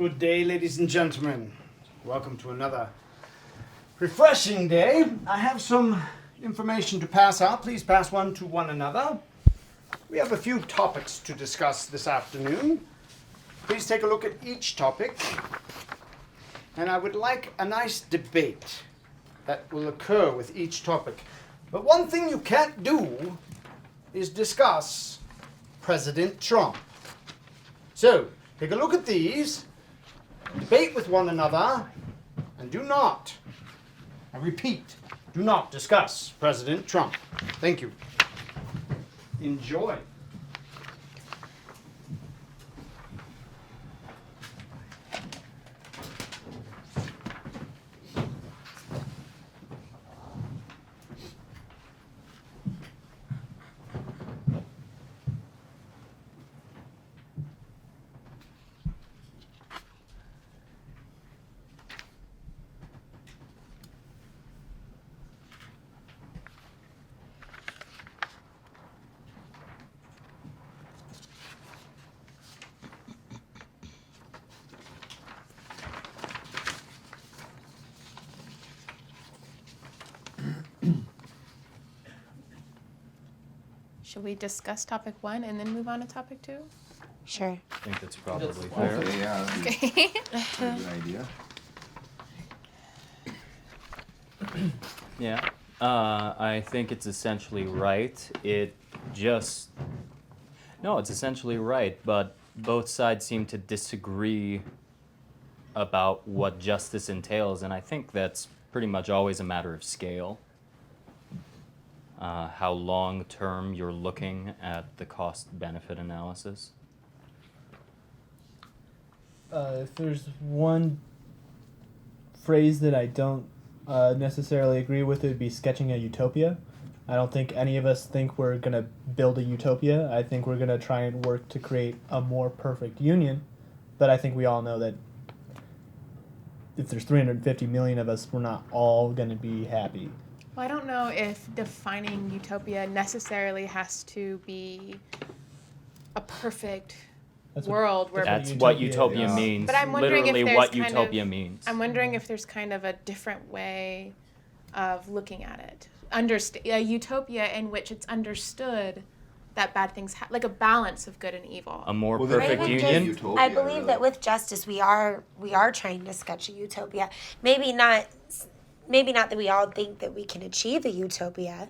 Good day, ladies and gentlemen. Welcome to another refreshing day. I have some information to pass out. Please pass one to one another. We have a few topics to discuss this afternoon. Please take a look at each topic. And I would like a nice debate that will occur with each topic. But one thing you can't do is discuss President Trump. So, take a look at these, debate with one another, and do not, I repeat, do not discuss President Trump. Thank you. Enjoy. Should we discuss topic 1 and then move on to topic 2? Sure. I think that's probably fair. Okay, yeah, that's Okay. a good idea. Yeah, I think it's essentially right. It's essentially right, but both sides seem to disagree about what justice entails, and I think that's pretty much always a matter of scale. How long term you're looking at the cost-benefit analysis. If there's one phrase that I don't necessarily agree with, it would be sketching a utopia. I don't think any of us think we're going to build a utopia. I think we're going to try and work to create a more perfect union. But I think we all know that if there's 350 million of us, we're not all going to be happy. Well, I don't know if defining utopia necessarily has to be a perfect world where. That's what utopia means. But I'm wondering if literally there's what kind utopia of, means. I'm wondering if there's kind of a different way of looking at it. A utopia in which it's understood that bad things like a balance of good and evil. A more Well, perfect Maybe union. just- Utopia, I believe really. that with justice, we are trying to sketch a utopia. Maybe not that we all think that we can achieve a utopia,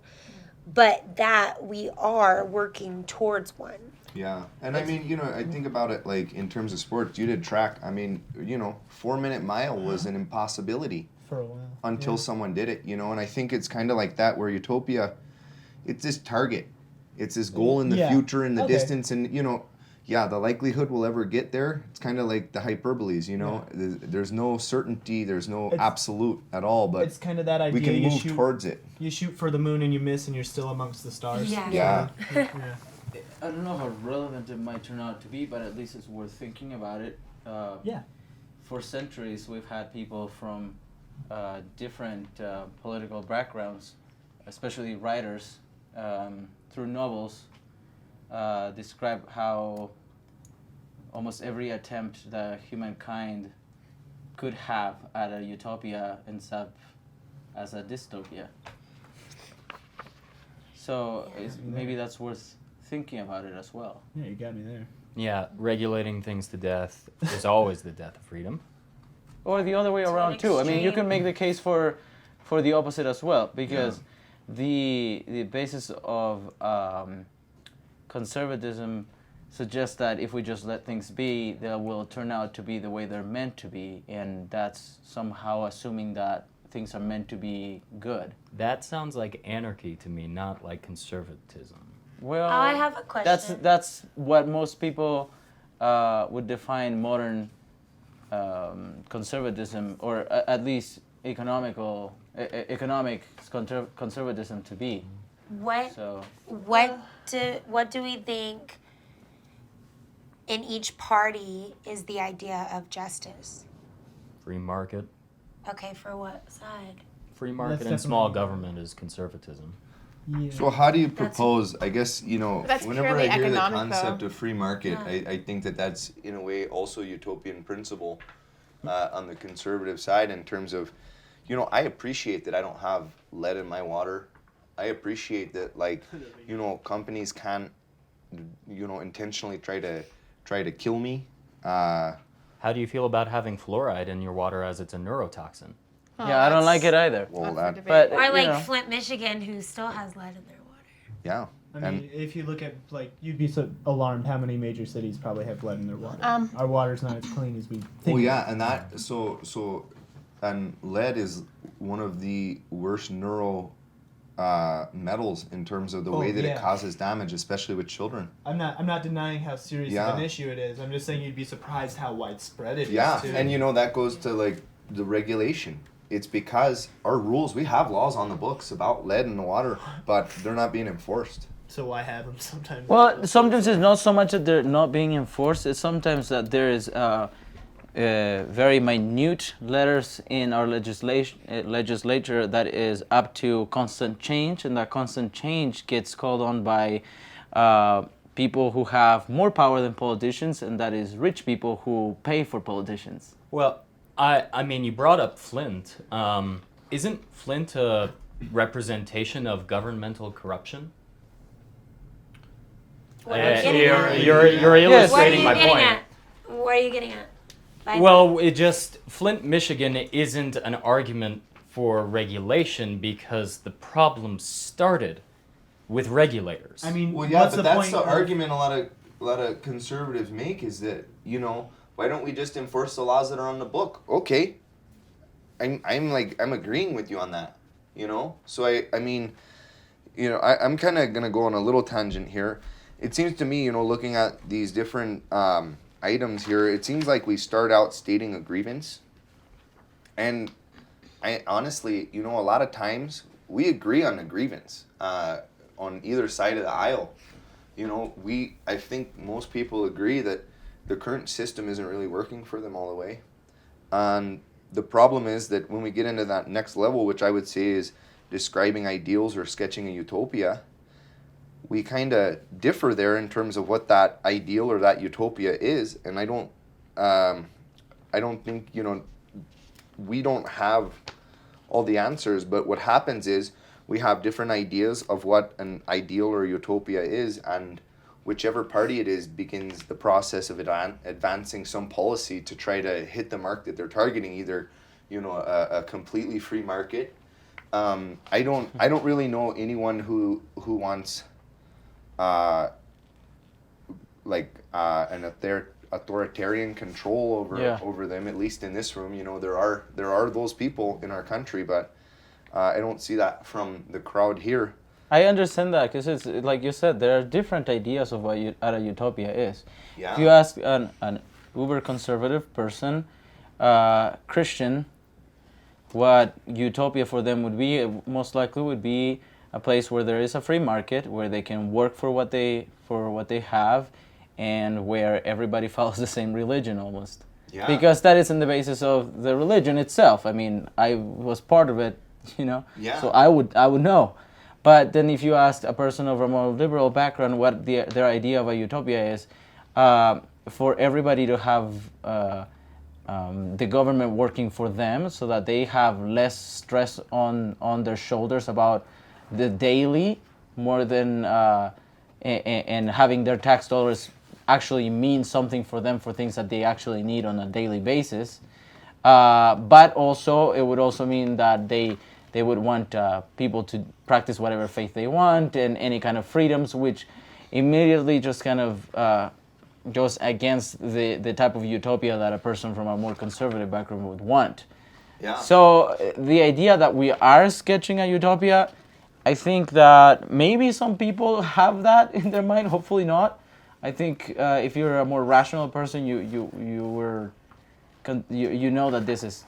but that we are working towards one. Yeah, and I mean, I think about it like in terms of sports. You did track. I mean, 4-minute mile was an impossibility For a while. until someone did it. And I think it's kind of like that where utopia, it's this target, it's this goal in the future, in the distance, and the likelihood we'll ever get there. It's kind of like the hyperboles. There's no certainty. There's no absolute at all. But it's kind of that idea. we can you move shoot, towards it. You shoot for the moon and you miss, and you're still amongst the stars. Yeah. Yeah. Yeah. I don't know how relevant it might turn out to be, but at least it's worth thinking about it. Yeah. For centuries, we've had people from different political backgrounds, especially writers, through novels, describe how almost every attempt that humankind could have at a utopia ends up as a dystopia. So maybe that's worth thinking about it as well. Yeah, you got me there. Yeah, regulating things to death is always the death of freedom. Or the other way around too. I mean, you can make the case for the opposite as well, because the basis of conservatism suggests that if we just let things be, they will turn out to be the way they're meant to be, and that's somehow assuming that things are meant to be good. That sounds like anarchy to me, not like conservatism. Well, I have a question. That's what most people would define modern conservatism, or at least economic conservatism to be. What do we think in each party is the idea of justice? Free market. Okay, for what side? Free market That's and small definitely- government is conservatism. Yeah. So how do you propose? I guess That's whenever purely I hear the economic, concept though. of free market, Yeah. I think that's in a way also utopian principle on the conservative side in terms of, I appreciate that I don't have lead in my water. I appreciate that companies can't intentionally try to kill me. How do you feel about having fluoride in your water as it's a neurotoxin? Oh, Yeah, I don't like it that's either. Well, up for that debate. But Or you like know. Flint, Michigan, who still has lead in their water. yeah. I mean, if you look at you'd be so alarmed how many major cities probably have lead in their water. Um, Our water's not as clean as we think. Well, yeah, and and lead is one of the worst neural metals in terms of the way that it causes damage, especially with children. I'm not denying how serious of an issue it is. I'm just saying you'd be surprised how widespread it is. Yeah, Too. and that goes to the regulation. It's because our rules, we have laws on the books about lead in the water, but they're not being enforced. So why have them sometimes? Well, sometimes it's not so much that they're not being enforced. It's sometimes that there is very minute letters in our legislature that is up to constant change, and that constant change gets called on by people who have more power than politicians, and that is rich people who pay for politicians. Well, I mean, you brought up Flint. Isn't Flint a representation of governmental corruption? What are you getting at? You're illustrating my What are you getting point. at? What are you getting at? Well, Flint, Michigan isn't an argument for regulation because the problem started with regulators. I mean, Well, yeah, what's but the that's point the of- argument a lot of conservatives make is that why don't we just enforce the laws that are on the book? Okay, I'm agreeing with you on that. So I'm kind of gonna go on a little tangent here. It seems to me, looking at these different items here, it seems like we start out stating a grievance, and I honestly, a lot of times we agree on a grievance on either side of the aisle. I think most people agree that the current system isn't really working for them all the way, and the problem is that when we get into that next level, which I would say is describing ideals or sketching a utopia, we kind of differ there in terms of what that ideal or that utopia is, and I don't think we don't have all the answers. But what happens is we have different ideas of what an ideal or utopia is, and whichever party it is begins the process of advancing some policy to try to hit the mark that they're targeting, either a completely free market. I don't really know anyone who wants an authoritarian control over them. At least in this room, there are those people in our country, but I don't see that from the crowd here. I understand that because it's like you said, there are different ideas of what a utopia is. Yeah. If you ask an uber conservative person, Christian, what utopia for them would be, most likely would be a place where there is a free market, where they can work for what they have, and where everybody follows the same religion almost. Yeah. Because that isn't the basis of the religion itself. I mean, I was part of it, Yeah. so I would know. But then if you ask a person of a more liberal background what their idea of a utopia is, for everybody to have the government working for them so that they have less stress on their shoulders about the daily, more than and having their tax dollars actually mean something for them for things that they actually need on a daily basis. But also, it would also mean that they would want people to practice whatever faith they want and any kind of freedoms, which immediately just kind of goes against the type of utopia that a person from a more conservative background would want. Yeah. So the idea that we are sketching a utopia, I think that maybe some people have that in their mind. Hopefully not. I think if you're a more rational person, you know that this is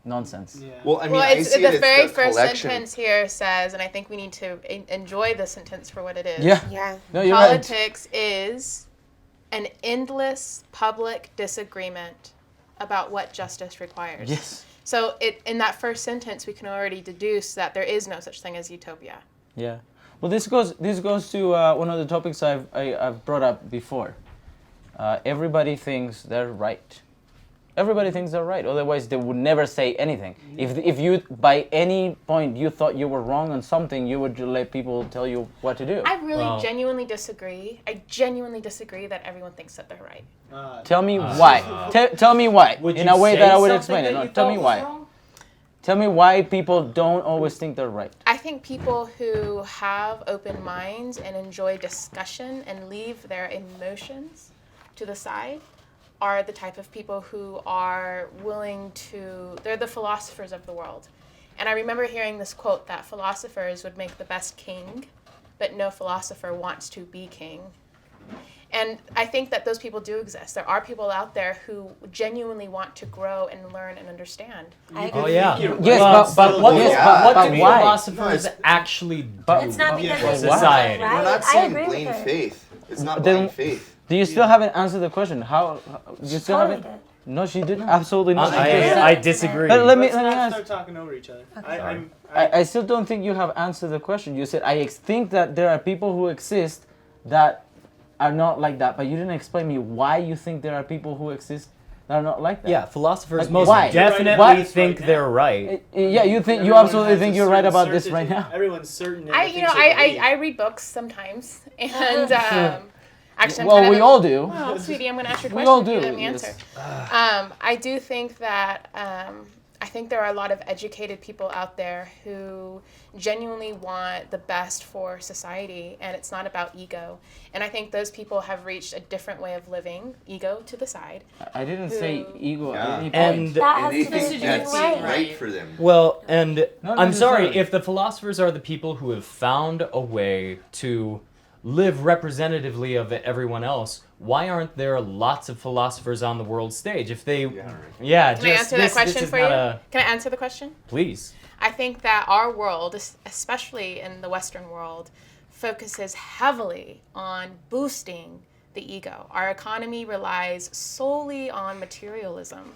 nonsense. Yeah. Well, I mean, Well, I see the it as very the first collection. sentence here says, and I think we need to enjoy the sentence for what it is. Yeah. Yeah. No, you're right. Politics is an endless public disagreement about what justice requires. Yes. So in that first sentence, we can already deduce that there is no such thing as utopia. Yeah. Well, this goes to one of the topics I've brought up before. Everybody thinks they're right. Everybody thinks they're right. Otherwise, they would never say anything. If you by any point you thought you were wrong on something, you would let people tell you what to do. I really genuinely disagree. I genuinely disagree that everyone thinks that they're right. Tell me why. Tell me why. In a way that I would explain it. that No, you tell thought me was why. wrong? Tell me why people don't always think they're right. I think people who have open minds and enjoy discussion and leave their emotions to the side are the type of people who are willing to, they're the philosophers of the world. And I remember hearing this quote that philosophers would make the best king, but no philosopher wants to be king. And I think that those people do exist. There are people out there who genuinely want to grow and learn and understand. Oh yeah. Yes, but what, Yeah. what but do why? philosophers No, it's- actually do It's not because for it's society? right. We're not I saying agree with blind her. faith. It's not Then- blind faith. Do you still haven't answered the question? How you still Totally haven't? did. No, she didn't. Absolutely not. I disagree. But let me Let's not ask. start talking over each other. Sorry. I still don't think you have answered the question. You said think that there are people who exist that are not like that, but you didn't explain me why you think there are people who exist that are not like that. Yeah, philosophers Like, most why? definitely Why? think they're right. Yeah, you think you Everyone absolutely has think a you're right certain about this right certainty. now. Everyone's certain. In I, the you know, things they believe. I read books sometimes, and actually, I'm Well, kind we of, all do. Well, sweetie, I'm going to ask your We question. all if you do, let me yes. answer. I do think that I think there are a lot of educated people out there who genuinely want the best for society, and it's not about ego. And I think those people have reached a different way of living, ego to the side. I didn't say ego Yeah. at any point. And That And has they to do with think being that's right. right for them. Well, and Not I'm sorry necessarily. if the philosophers are the people who have found a way to live representatively of everyone else. Why aren't there lots of philosophers on the world stage? If they, Yeah, right. yeah, Can I just answer this, that question this is for not you? a Can I answer the question? please. I think that our world, especially in the Western world, focuses heavily on boosting the ego. Our economy relies solely on materialism.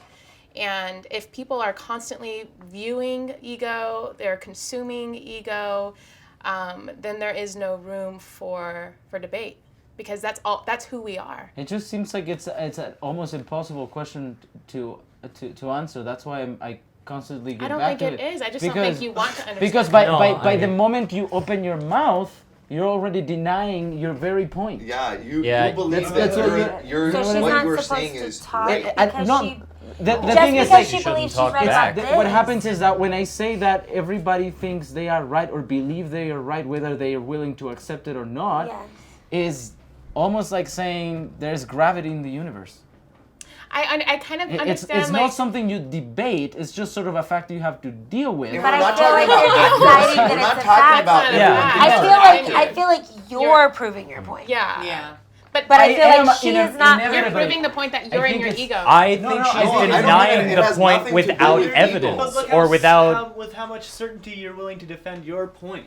And if people are constantly viewing ego, they're consuming ego, then there is no room for debate, because that's who we are. It just seems like it's an almost impossible question to answer. That's why I constantly get I don't back think to it is. I just don't think you want to understand. Because it. by I the mean- moment you open your mouth, you're already denying your very point. Yeah, you Yeah, believe that's that what you're So she's what not you were supposed saying to is talk right. because not- she. The Just thing is, because she you shouldn't believes she's talk right back. about this. what happens is that when I say that everybody thinks they are right or believe they are right, whether they are willing to accept it or not, Yeah. is almost like saying there's gravity in the universe. I kind of It's understand. not something you debate. It's just sort of a fact you have to deal with. Yeah, But We're I not feel like talking you're about deciding We're that not it's a talking fact. about It's not a Yeah. fact. I feel like you're proving your point. Yeah. But But I I feel am like she is not. you're inevitably- proving the point that you're in think your it's- ego. I No, think no, she's I don't- denying it the has point nothing to do without with ego. evidence But look or how, without. with how much certainty you're willing to defend your point.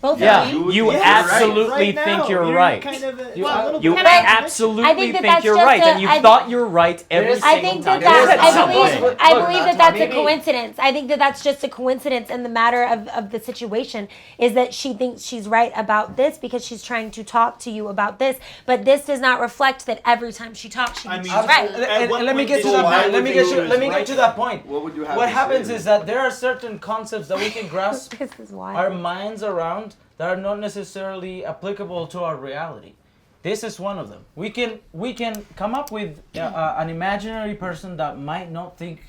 Both Yeah, of you. you Yes. absolutely Right now, think you're you're right. Kind of a, You- a little You bit Can I- absolutely I think that think that's you're just right, a- and you I thought you're right every There's- I single think time. that There's that's, at some I point. believe, I believe that that's a maybe- coincidence. I think that that's just a coincidence in the matter of the situation, is that she thinks she's right about this because she's trying to talk to you about this, but this does not reflect that every time she talks, she thinks she's right. At what Let me point get did to you that why point. Let would me you get choose let me get right? to that point. What would you have What to happens say? is that there are certain concepts that we can grasp This is why. our minds around that are not necessarily applicable to our reality. This is one of them. We can come up with an imaginary person that might not think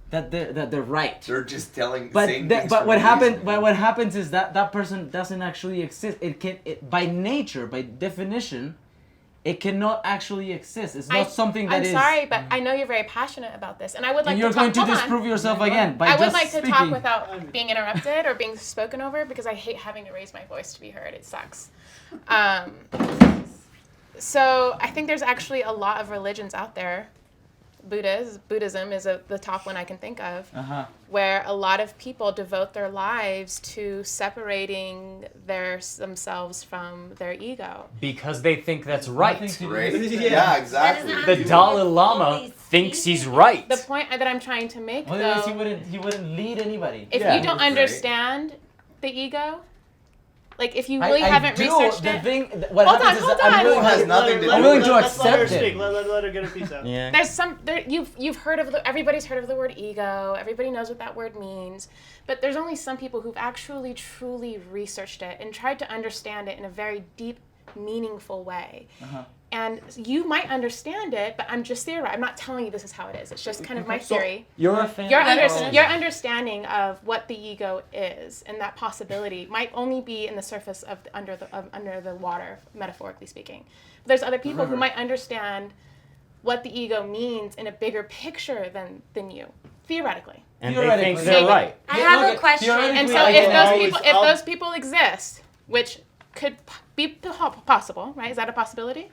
that they're right. They're just telling But saying that, things but for what a happens reason. but what happens is that that person doesn't actually exist. By nature, by definition, it cannot actually exist. It's not something that I'm is. sorry, but I know you're very passionate about this, and I would like And you're to talk. going to hold on. disprove yourself again by I would just like to speaking. talk without being interrupted or being spoken over, because I hate having to raise my voice to be heard. It sucks. So I think there's actually a lot of religions out there. Buddhism is the top one I can think of, Uh-huh. where a lot of people devote their lives to separating themselves from their ego. Because they think that's right. Right? Yeah. Yeah, exactly. The Dalai Lama thinks he's right. The point that I'm trying to make, Otherwise, though, he wouldn't lead anybody. if Yeah. you don't Right. understand the ego, Like if you really I haven't do. researched The it. thing, what Hold happens on, is hold I'm on. willing, Has nothing to I'm do willing with to it. Let's let her accept speak. it. Let her get a piece out. Yeah. There's some there you've heard of everybody's heard of the word ego. Everybody knows what that word means. But there's only some people who've actually truly researched it and tried to understand it in a very deep, meaningful way. And you might understand it, but I'm just theorizing. I'm not telling you this is how it is. It's just kind of my theory. You're a fan. Your understanding of what the ego is and that possibility might only be in the surface of under the water, metaphorically speaking. But there's other people who might understand what the ego means in a bigger picture than you, theoretically. And they think Theoretically. they're right. I have a question. And so I can if those people exist, which could be possible, right? Is that a possibility?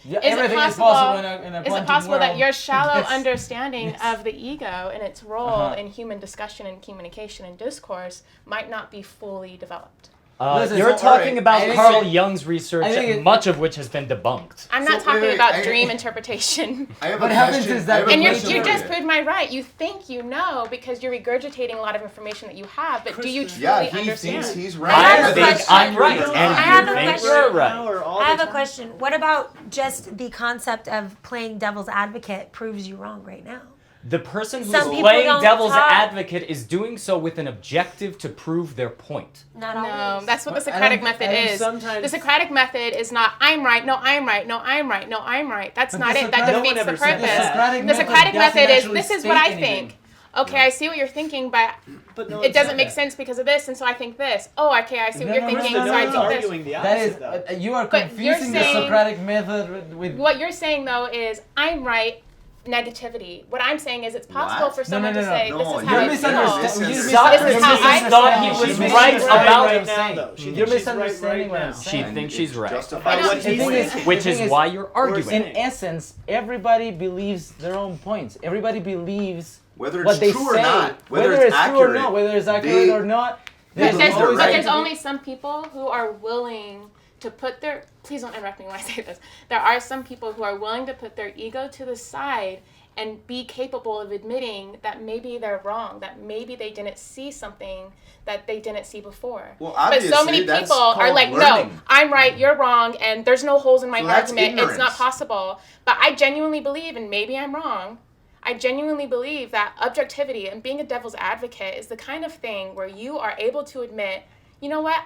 Yeah, Is it everything possible, is possible in a is it quantum possible that world. your shallow Yes. understanding Yes. of the ego and its role in human discussion and communication and discourse might not be fully developed? Listen, You're so, talking alright, about I Carl think- Jung's research, I think it- much of which has been debunked. I'm not So, talking wait, about I- dream interpretation. I have What a happens question. is that I have a And you question for just proved my right. You think you know because you're regurgitating a lot of information that you have, but do you truly Yeah, he understand? thinks he's I right. have I a think question. I'm right, I and have you a think question. you're right. I have a question. What about just the concept of playing devil's advocate proves you wrong right now? The person who's Some people playing don't devil's talk. advocate is doing so with an objective to prove their point. Not No, always. that's what the But I Socratic don't- method I think is. sometimes- The Socratic method is not I'm right, no I'm right, no I'm right, no I'm right. That's But not the it. That Socratic- defeats No the one ever said purpose. that. The Socratic doesn't method is actually this is state what I anything. think. Okay, I see what you're thinking, but But no one it doesn't said make that. sense because of this, and so I think this. Oh, okay, I see what you're thinking, No so I one's think this. arguing the That is, opposite, though. you are But you're confusing the saying- Socratic method with. What you're saying though is I'm right. Negativity. What I'm saying is it's possible What? for someone no, to no. say No, this is how you're I misunderstanding. feel. Socrates This is how I thought he feel. was She's right right about right it. now, though. She You're thinks she's right misunderstanding what now. I'm She saying. thinks she's right. Justifies I know. what The thing he's is- saying. Which the is thing is- why you're arguing. In essence, everybody believes their own points. Everybody believes Whether what it's they true or say. not, whether it's it's true or accurate, not, whether it's accurate they- or not. But there's always right. There's only some people who are willing to put their please don't interrupt me when I say this. There are some people who are willing to put their ego to the side and be capable of admitting that maybe they're wrong, that maybe they didn't see something that they didn't see before. Well, but so many obviously, that's people are called like, no, learning. I'm right, you're wrong, and there's no holes in my So that's argument. It's not ignorance. possible. But I genuinely believe, and maybe I'm wrong, I genuinely believe that objectivity and being a devil's advocate is the kind of thing where you are able to admit, you know what?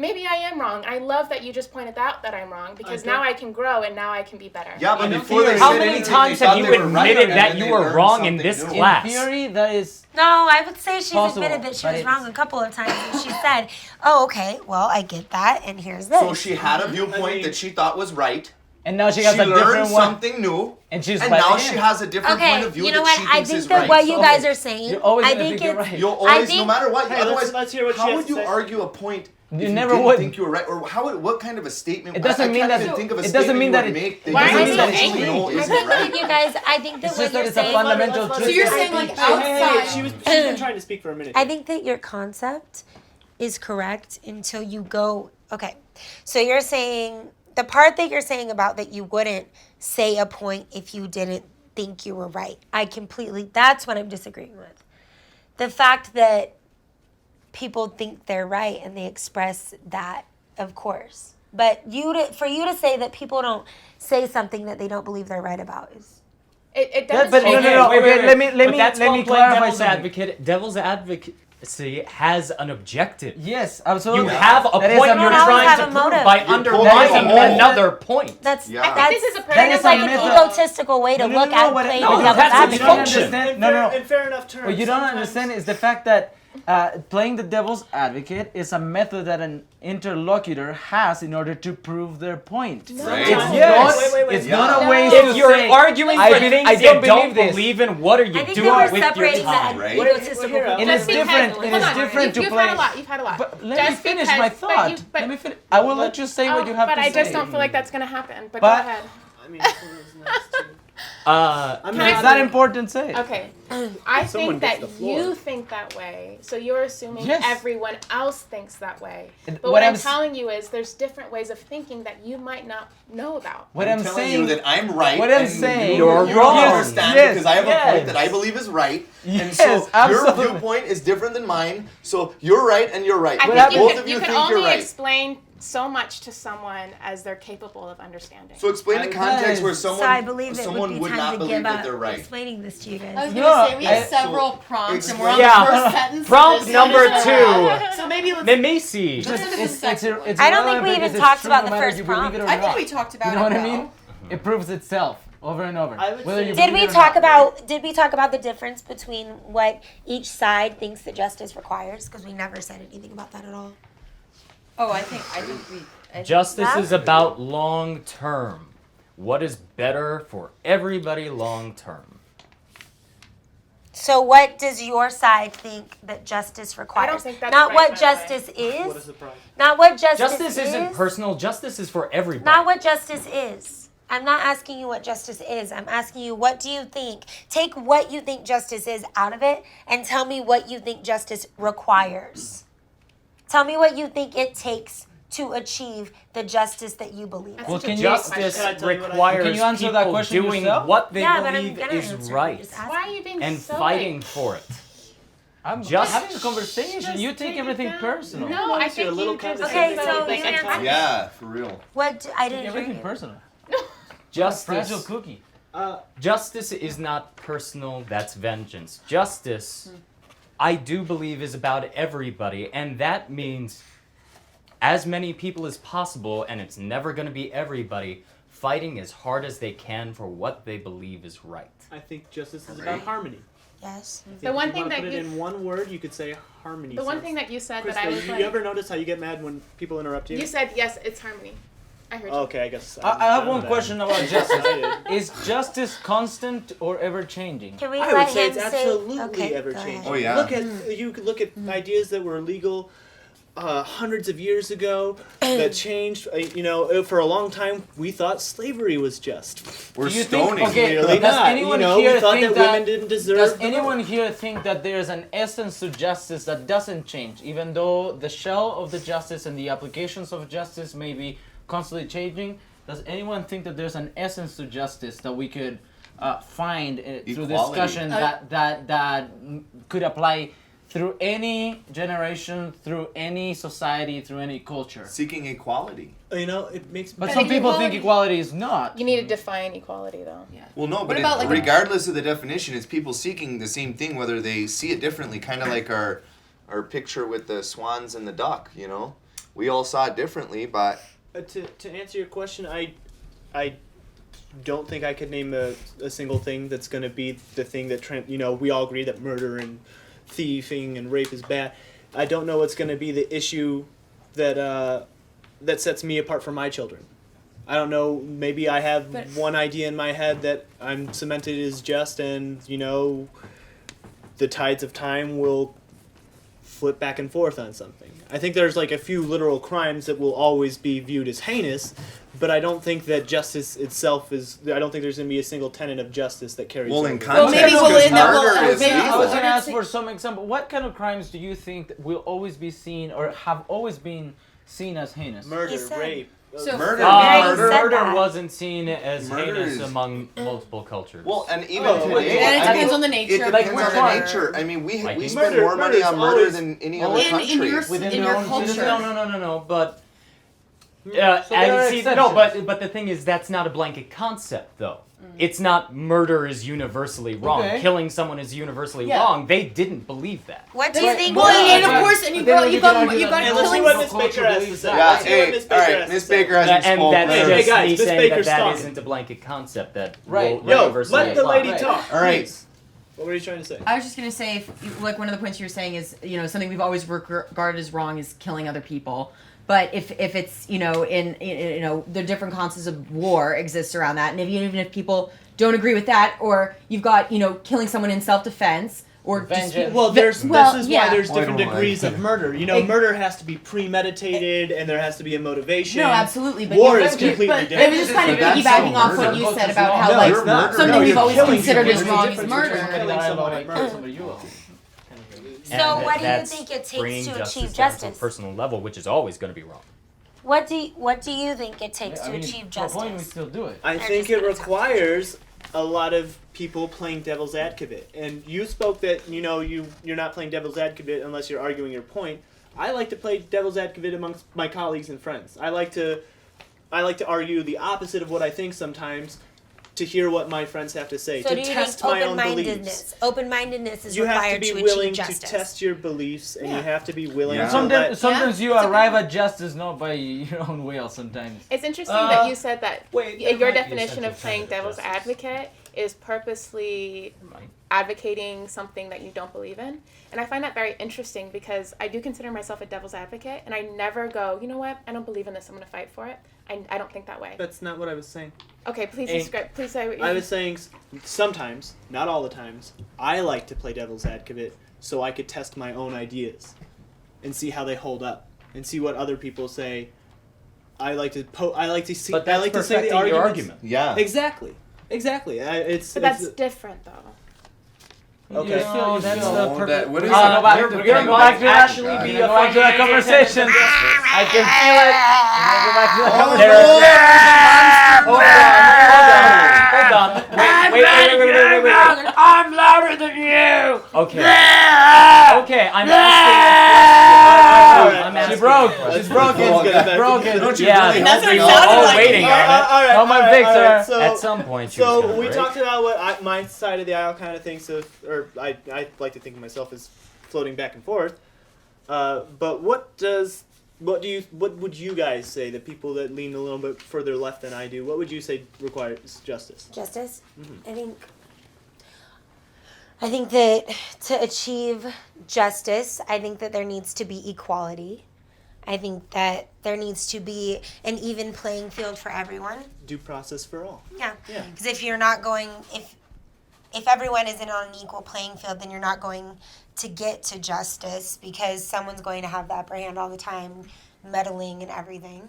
Maybe I am wrong. I love that you just pointed out that I'm wrong because now I can grow and now I can be better. Yeah, but In before they theory- How said many anything, times they have thought you they were right, admitted and that then you they were learned wrong in something this new. class? In theory, that is. No, I would say she's Possible, admitted that she but was it's- wrong a couple of times, and she said, "Oh, okay, well, I get that, and here's this." So she had a viewpoint that she thought was right. And now she She has a learned different one. something new, And she's and right now again. she has a different point Okay, of view you know that what? she I thinks think is that right. what you So guys are saying, you're always I gonna think think you're it's. right. You'll I always, no think- matter what. Hey, Otherwise, let's hear what she how has would to you say. argue a point? You if never didn't would. think you were right, or what kind of a statement? It doesn't I mean can't that even think of a it doesn't statement mean you that would it- make that Why you are you really so actually angry? know I isn't think that right. you guys. I think that It's what just that you're it's a saying. fundamental Let's- truth. So you're let's- saying like Hey, hey, hey, outside. she's been trying to speak for a minute. I think that your concept is correct until you go. Okay, so you're saying the part that you're saying about that you wouldn't say a point if you didn't think you were right. I completely. That's what I'm disagreeing with. The fact that people think they're right and they express that, of course. But for you to say that people don't say something that they don't believe they're right about is. It That- but demonstrates. no, okay, let me But that's let called me playing clarify devil's something. advocate. Devil's advocacy has an objective. Yes, absolutely. You have a That is point a you're method. always trying have to a prove motive. by You're pulling undermining a method. another point. That's Yeah. I I think think this is a that pretty is like an method. egotistical way to look at what playing no, the devil's that's its advocate. you don't function. understand. No. In fair enough terms. What you don't sometimes- understand is the fact that playing the devil's advocate is a method that an interlocutor has in order to prove their point. Right. It's Yes. not. Wait. It's Yeah. not a No. way If to you're say, arguing I for be- things I you don't don't believe this. believe in, what are I you think doing that we're with your separating time? the right? egotistical. And it's different. Hold It is on. different to You've play. had a lot. You've had a lot. But let me Just finish because- my but thought. you- but- Let me finish. I will let you say what you have but to I say. just don't feel like that's going to happen. But, But- go ahead. I mean, this one was nice too. Can I- It's not important. Say it. Okay. I Someone think gets that the floor. you think that way, so you're assuming Yes. everyone else thinks that way. And But what what I'm I'm s- telling you is there's different ways of thinking that you might not know about. What I'm I'm telling saying. you that I'm right. What I'm and saying- You're you wrong. don't understand Yes, because I have a yes. point that I believe is right, and Yes, so your absolutely. viewpoint is different than mine. So you're right and you're right. I Both think of you you can think you're only right. explain so much to someone as they're capable of understanding. So explain the context where So someone I believe it someone would be would time not to believe give that up they're right. explaining this to you guys. I was No, gonna say we have I- several so prompts and we're on Yeah. the first sentence. of Prompt this number sentence. 2. So maybe let's. Mimisi. Let's do the It's second one. it's I don't think irrelevant we even because it's talked true about no the matter first if you believe it or prompt. I think not. we talked about You know what it I mean? well. It proves itself over and over. I would Whether say- you Did believe we it or talk not. about the difference between what each side thinks that justice requires? Because we never said anything about that at all. Oh, I think we. Justice That- is about long term. What is better for everybody long term? So what does your side think that justice requires? think that's not right, what by the way. justice What is. a surprise. Not what justice Justice is. isn't personal. Justice is for everybody. Not what justice is. I'm not asking you what justice is. I'm asking you, what do you think? Take what you think justice is out of it and tell me what you think justice requires. Tell me what you think it takes to achieve the justice that you believe in. That's Well, such a can deep you- Justice Can I tell you what I- requires Can you answer people that question doing yourself? what they Yeah, but I'm believe gonna is answer it. right Just ask Why are you being and so fighting for it. I'm Just- having a conversation. Just You take take it everything down. personal. No, I You're a think little you just Okay, said so something. you answer- Yeah, for real. I didn't Take hear everything you. personal. Fragile Justice. cookie. Justice is not personal. That's vengeance. Justice, I do believe, is about everybody, and that means as many people as possible, and it's never going to be everybody, fighting as hard as they can for what they believe is right. I think justice is about harmony. Yes. I think The one if you thing wanna that put it you- in one word, you could say harmony. The one So- thing that you said Krista, that I was you like, ever notice how you get mad when people interrupt you? you said yes, it's harmony. I heard you. Okay, I guess. I have one I'm question bad. about justice. I did. Is justice constant or ever changing? Can we I let would say him it's say? absolutely Okay, ever go ahead. changing. Oh, yeah. Look at you could look at ideas that were legal hundreds of years ago that changed. For a long time we thought slavery was just. We're Do you think- stoning. okay, Clearly does not. anyone we here thought think that that- women didn't deserve. Does the anyone vote. here think that there's an essence to justice that doesn't change, even though the shell of the justice and the applications of justice may be constantly changing? Does anyone think that there's an essence to justice that we could find through Equality. discussion that could apply through any generation, through any society, through any culture? Seeking equality. It makes. But I some think people equality- think equality is not. You need to define equality, though. Well, no, What but about, like, a- regardless of the definition, it's people seeking the same thing, whether they see it differently. Kind of like our picture with the swans and the duck. We all saw it differently, but To answer your question, I don't think I could name a single thing that's going to be the thing that we all agree that murder and thieving and rape is bad. I don't know what's going to be the issue that sets me apart from my children. I don't know. Maybe I have But- one idea in my head that I'm cemented is just, and the tides of time will flip back and forth on something. I think there's like a few literal crimes that will always be viewed as heinous, but I don't think that justice itself is. I don't think there's going to be a single tenet of justice that carries. well, over. in Well, context, maybe we'll because end up- well, murder is maybe- I was legal. going to ask for some example. What kind of crimes do you think that will always be seen or have always been seen as heinous? Murder, He said- rape. So- Murder, Very murder. said Murder that. wasn't seen as Murder heinous is- among multiple cultures. Well, and even Oh, today, well, and it I depends mean, on the nature It of depends the on the murder. nature. I mean, we Like spend murder- more money murder's on murder always- than any Well, other in country. your- Within in their your own culture. citizens? No. But So there are exceptions. but the thing is, that's not a blanket concept, though. It's not murder is universally wrong. Okay. Killing someone is universally Yeah. wrong. They didn't believe that. What do you think? Well, and But- of course, and you but then got we you can got argue you that- got Hey, let's see killing. what No Miss culture Baker has to believes say. that. Yeah, Let's see what hey, Miss all Baker right, has to Miss say. Baker hasn't And spoken. that's Hey, just guys, me Miss saying Baker's that talking. isn't a blanket concept that Right. will Yo, universally let the apply. lady Right. talk. All right. Please. What were you trying to say? I was just gonna say, like one of the points you were saying is, something we've always regarded as wrong is killing other people. But if it's in the different concepts of war exists around that, and even if people don't agree with that, or you've got killing someone in self-defense, or just Vengeance. Well, this is yeah. why there's Well, I different don't degrees like- of murder. You know, murder has to be premeditated, and there has to be a motivation. No, absolutely. But War you- is completely but different. It was just kind of But that's piggybacking still off what murder. you said about how No, like it's not. something No, we've you're always killing considered someone. as There's a wrong is difference between murder. killing someone and murder. Somebody you love. So And what do you that's think it bringing takes to achieve justice down to a justice? personal level, which is always going to be wrong. What do you think it takes to achieve to a point we justice? still do it. I They're think just it gonna tell requires a lot of people playing devil's advocate. And you spoke that you're not playing devil's advocate unless you're arguing your point. I like to play devil's advocate amongst my colleagues and friends. I like to argue the opposite of what I think sometimes, to hear what my friends have to say, So to do you test think my own beliefs. open-mindedness is You have to required be to willing achieve to justice? test your beliefs, and Yeah. you have to be willing Yeah. to Sometimes you It's a arrive good- at justice not by your own will. Sometimes. It's interesting that you said that wait, your there might be a definition sense of of playing devil's justice. advocate is purposely advocating something that you don't believe in. And I find that very interesting because I do consider myself a devil's advocate, and I never go, you know what, I don't believe in this, I'm going to fight for it. I don't think that way. That's not what I was saying. Okay, please And describe. Please say what you I was saying sometimes, not all the times, I like to play devil's advocate so I could test my own ideas and see how they hold up and see what other people say. I like to see. But that's I like to say the perfecting your arguments. argument. Yeah. Exactly. But that's different, though. Okay. No, that's No, the perfect. that- what is We're gonna it? go back- We're we're gonna gonna go go back back to to that. actually We're be a going to that conversation. I can feel it. We're gonna go back to that Oh, conversation. no. Hold on. Wait. I'm louder than you. Okay. Okay, I'm asking a question. I'm She asking broke. a question. She's broken. Let's get it back Broken. together. Don't you Yeah. really That's what it hope sounded all like. waiting on it. Come on, fix her. So, At some point, she was so gonna we break. talked about what my side of the aisle kind of thinks of, or I like to think of myself as floating back and forth. But what would you guys say, the people that lean a little bit further left than I do? What would you say requires justice? Justice? Mm-hmm. I think that to achieve justice, I think that there needs to be equality. I think that there needs to be an even playing field for everyone. Due process for all. Yeah. Yeah. Because if you're not going, if everyone isn't on an equal playing field, then you're not going to get to justice because someone's going to have the upper hand all the time, meddling and everything.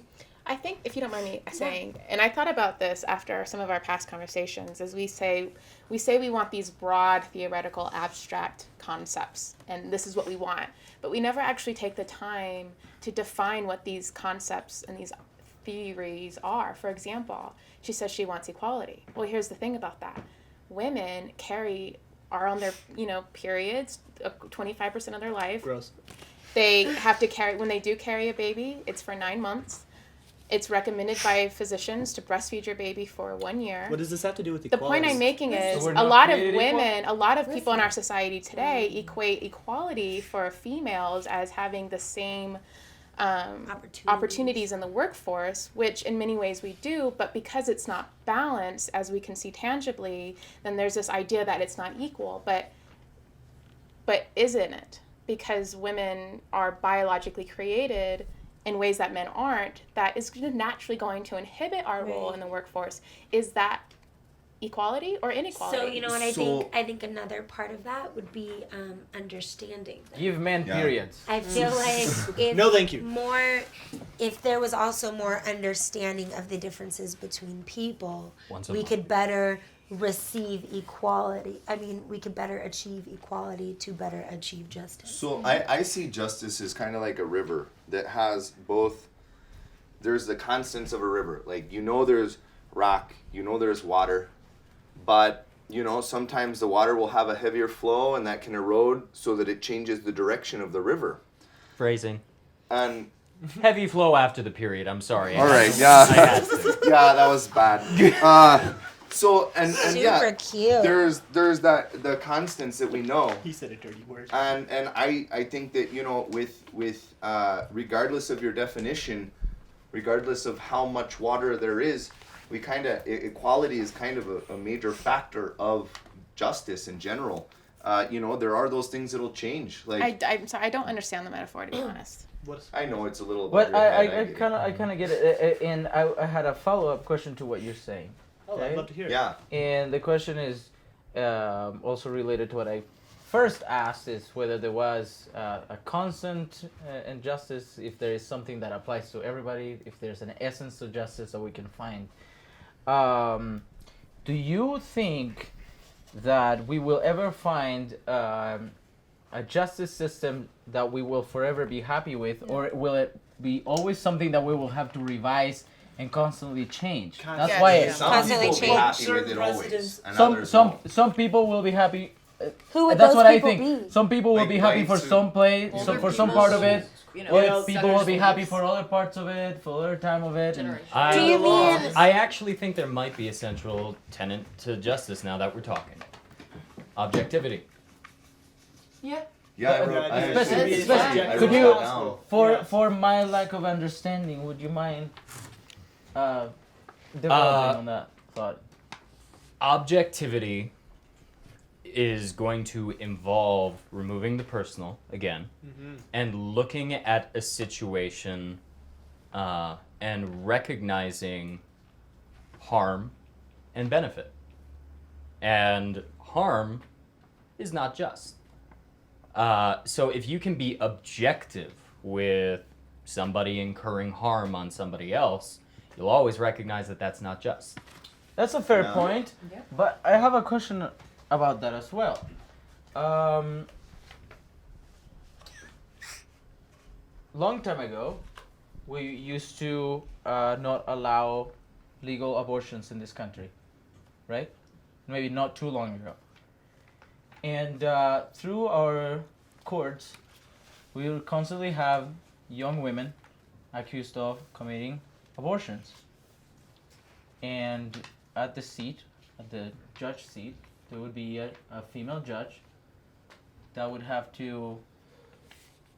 I think, if you don't mind me saying, and I thought about this after some of our past conversations, is we say we want these broad, theoretical, abstract concepts, and this is what we want, but we never actually take the time to define what these concepts and these theories are. For example, she says she wants equality. Well, here's the thing about that. Women are on their, periods 25% of their life. Gross. They have to carry, when they do carry a baby, it's for 9 months. It's recommended by physicians to breastfeed your baby for 1 year. What does this have to do with The equality? point I'm making is we're a not lot of created equal? women, a lot of people in our society today equate equality for females as having the same opportunities in the workforce, which in many ways we do, but because it's not balanced, as we can see tangibly, then there's this idea that it's not equal, but isn't it? Because women are biologically created in ways that men aren't, that is naturally going to inhibit our role Right. in the workforce. Is that equality or inequality? So you know what So- I think another part of that would be understanding. Give men Yeah. periods. I feel like if No, thank you. if there was also more understanding of the differences between people, Once a we month. could better receive equality. I mean, we could better achieve equality to better achieve justice. So I see justice as kind of like a river that has both. There's the constants of a river. Like, there's rock, there's water, but, sometimes the water will have a heavier flow and that can erode so that it changes the direction of the river. Phrasing. And, Heavy flow after the period. I'm sorry. all right, I yeah. had to. Yeah, that was bad. So, and Super yeah, cute. there's the constants that we know. He said a dirty word. And I think that with regardless of your definition, regardless of how much water there is, we equality is kind of a major factor of justice in general. There are those things that'll change. Like I'm sorry, I don't understand the metaphor, to be honest. I know it's a little. above But your head, I get it. kind of get it, and I had a follow-up question to what you're saying. Oh, I'd love to hear it. Yeah. And the question is also related to what I first asked is whether there was a constant injustice, if there is something that applies to everybody, if there's an essence to justice that we can find. Do you think that we will ever find a justice system that we will forever be happy with, or will it be always something that we will have to revise and constantly change? That's Yes. why Yeah. Some Constantly people will be change. happy with it Certain always, presidents- and some others some won't. some people will be happy. Who would That's those what I people think. be? Some people will Like be happy for whites who- some play, Older some for some people, part of it. You Or know, people will be happy centers, for other parts of it, for other time of it. And generation. Do you mean? I actually think there might be a central tenet to justice now that we're talking. Objectivity. Yeah. Yeah, I But- wrote. I especially- actually- especially- I could wrote you- that down. for my lack of understanding, would you mind developing on that thought? Objectivity is going to involve removing the personal again and looking at a situation and recognizing harm and benefit. And harm is not just. So if you can be objective with somebody incurring harm on somebody else, you'll always recognize that that's not just. That's a fair No. point, Yeah. but I have a question about that as well. Long time ago, we used to not allow legal abortions in this country, right? Maybe not too long ago. And through our courts, we will constantly have young women accused of committing abortions. And at the seat, at the judge seat, there would be a female judge that would have to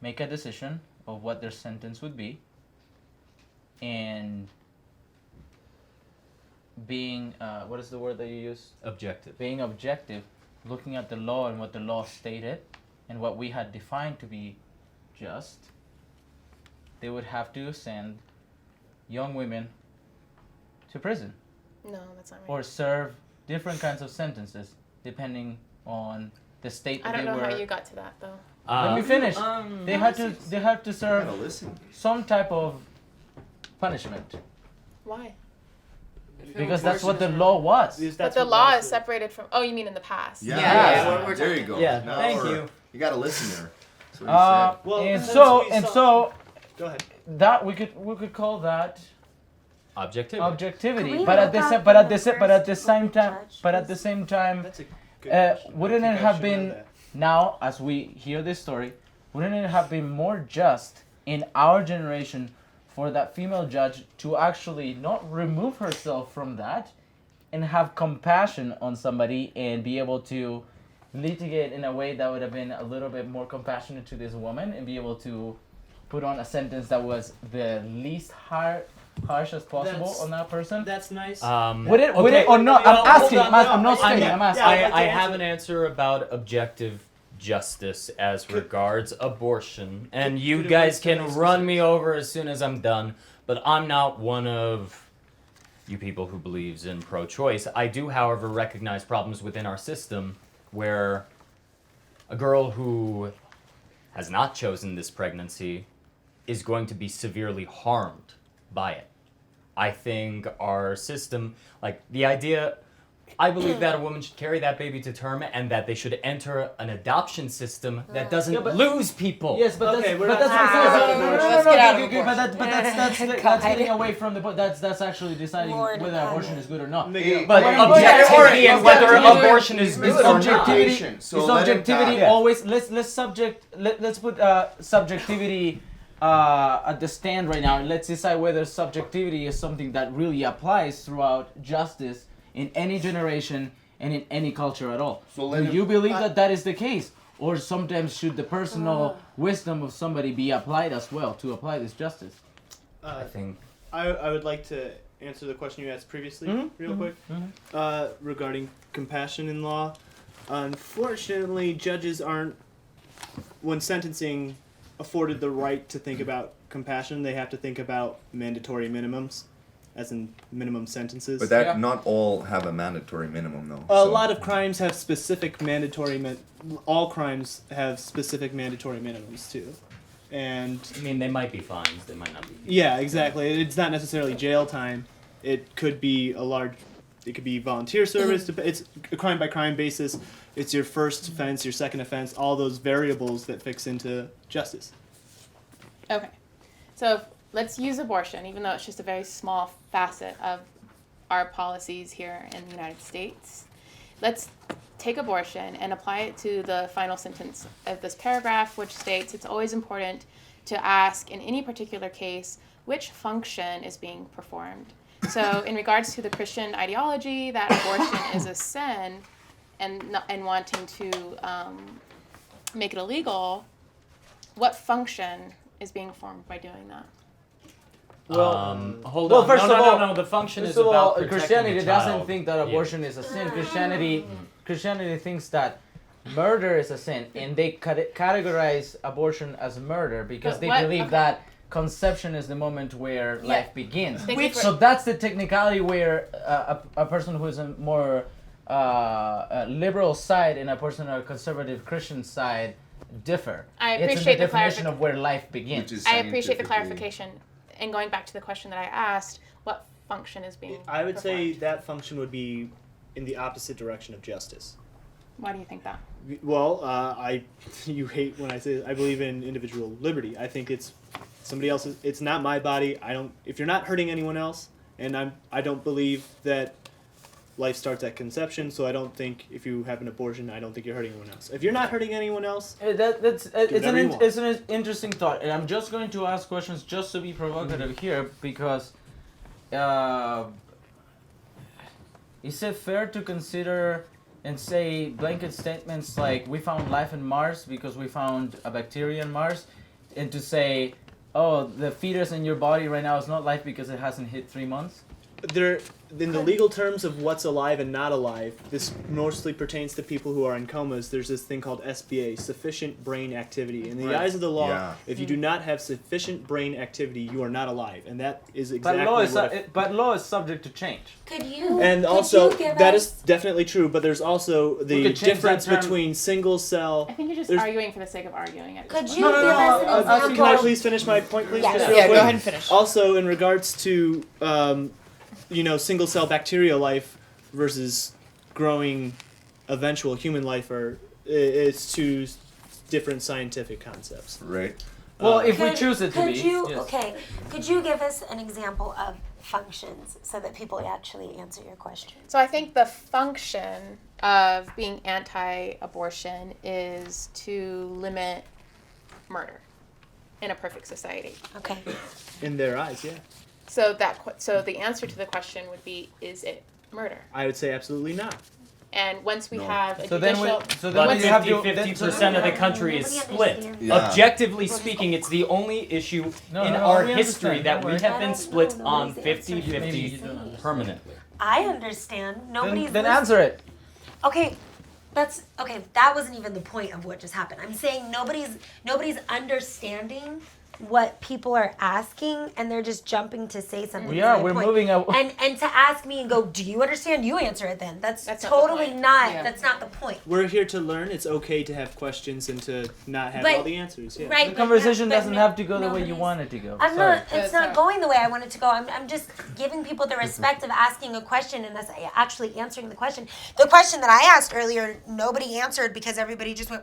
make a decision of what their sentence would be. And being, what is the word that you use? Objective. Being objective, looking at the law and what the law stated and what we had defined to be just, they would have to send young women to prison No, that's not right. or serve different kinds of sentences depending on the state I that don't they know were. how you got to that though. Let me finish. They had to You gotta serve listen. some type of punishment Why? because that's what the law was. Because But that's the what law laws is do. separated from. Oh, you mean in the past? Yeah, Yeah, we're there you go. Yeah, Now thank we're- you. You gotta listen there. That's what he said. Well, and since so we and saw- so Go ahead. that we could call that Objectivity. Can objectivity, we but at look the up same but at the the but at the first same time judge, but at please? the same time That's a good question. wouldn't I it think I have should know been that. now as we hear this story, wouldn't it have been more just in our generation for that female judge to actually not remove herself from that and have compassion on somebody and be able to litigate in a way that would have been a little bit more compassionate to this woman and be able to put on a sentence that was the least harsh as possible That's- on that person? That's nice. Would it or not? Well, I'm asking. hold on, I'm not no, saying. yeah, I'm asking. yeah, I'd like to I answer have an that. answer about objective justice as regards abortion, and you could it guys be can some run me over as soon as I'm done, but I'm not one of you people who believes in pro-choice. I do, however, recognize problems within our system where a girl who has not chosen this pregnancy is going to be severely harmed by it. I think our system, like the idea, I believe that a woman should carry that baby to term and that they should enter an adoption system that doesn't Yeah, but- lose people. Yes, but Okay, that's we're but not that's talking what about no, abortion. no, Let's no, get out okay, of okay, but that's God. getting away from the point. That's actually deciding More whether than abortion that. is good or not. Miguel, But Wait, objectivity and whether objectivity- abortion is good Is or not. objectivity? So Is let him objectivity talk. always? Let's put subjectivity at the stand right now, and let's decide whether subjectivity is something that really applies throughout justice in any generation and in any culture at all. So let Do him- you believe that that is the case? Or sometimes should the personal wisdom of somebody be applied as well to apply this justice? I think I would like to answer the question you asked previously, real quick, regarding compassion in law. Unfortunately, judges aren't, when sentencing, afforded the right to think about compassion. They have to think about mandatory minimums. as in minimum sentences. But that Yeah. not all have a mandatory minimum though. A so- lot of crimes have specific mandatory. All crimes have specific mandatory minimums too, and I mean, they might be fines, they might not be. yeah, exactly. It's not necessarily jail time. It could be it could be volunteer service. It's a crime by crime basis. It's your first offense, your second offense, all those variables that fix into justice. Okay. So let's use abortion, even though it's just a very small facet of our policies here in the United States. Let's take abortion and apply it to the final sentence of this paragraph, which states it's always important to ask in any particular case which function is being performed. So in regards to the Christian ideology that abortion is a sin and wanting to make it illegal, what function is being formed by doing that? Hold well, on. first no, of no, all- no, no. The function First is of all, about protecting Christianity the doesn't child. think that abortion is a sin. Christianity thinks that murder is a sin, and they categorize abortion as murder because But they what- believe okay. that conception is the moment where Yeah. life begins. Thank you for- So that's the technicality where a person who is a more liberal side and a person on a conservative Christian side differ. I It's in appreciate the the definition clarific- of where life begins. Which is I appreciate the scientifically- clarification. And going back to the question that I asked, what function is being I would say performed? that function would be in the opposite direction of justice. Why do you think that? Well, you hate when I say this. I believe in individual liberty. I think it's somebody else's. It's not my body. If you're not hurting anyone else, and I don't believe that life starts at conception. So I don't think if you have an abortion, I don't think you're hurting anyone else. If you're not hurting anyone else, It's whatever you want. it's an interesting thought, and I'm just going to ask questions just to be provocative here because is it fair to consider and say blanket statements like we found life in Mars because we found a bacteria in Mars, and to say, oh, the fetus in your body right now is not life because it hasn't hit 3 months? there, in the legal terms of what's alive and not alive, this mostly pertains to people who are in comas. There's this thing called SBA, sufficient brain activity. In the Right. eyes of the law, Yeah. if you do not have sufficient brain activity, you are not alive, and that is But exactly law is what. but law is subject to change. Could you? And could also, you give that us- is definitely true, but there's also We the could change difference that term. between single cell. I think you're just There's- arguing for the sake of arguing. At this Could point. you No, no, give no, us an I'll- example? Can I please finish my point, please? Yes. Just Yeah, real go quick? ahead and finish. Also, in regards to single cell bacterial life versus growing eventual human life, it's two different scientific concepts. Right. Well, if we Could- choose it to could be. you yes. okay? Could you give us an example of functions so that people actually answer your question? So I think the function of being anti-abortion is to limit murder in a perfect society. Okay. In their eyes, yeah. So so the answer to the question would be: is it murder? I would say absolutely not. And once we No. have a So then judicial, But we have to 50% of the country is Nobody split. understands. Yeah. Objectively speaking, it's the only issue No, in no, our we history understand, that don't we worry. have I been don't split know, on nobody's answering 50-50 Maybe you don't understand. permanently. I understand. Nobody's Then listening. answer it. Okay, that's okay. That wasn't even the point of what just happened. I'm saying nobody's understanding what people are asking, and they're just jumping to say something. We to are. my We're point. moving out. And to ask me and go, do you understand? You answer it then. That's That's not the totally point. not. Yeah. That's not the point. We're here to learn. It's okay to have questions and to not have But- all the answers. Yeah. Right. The but conversation but doesn't have to go the way you nobody's- want it to go. I'm Sorry. not. It's Sorry. not going the way I want it to go. I'm just giving people the respect of asking a question and us actually answering the question. The question that I asked earlier, nobody answered because everybody just went,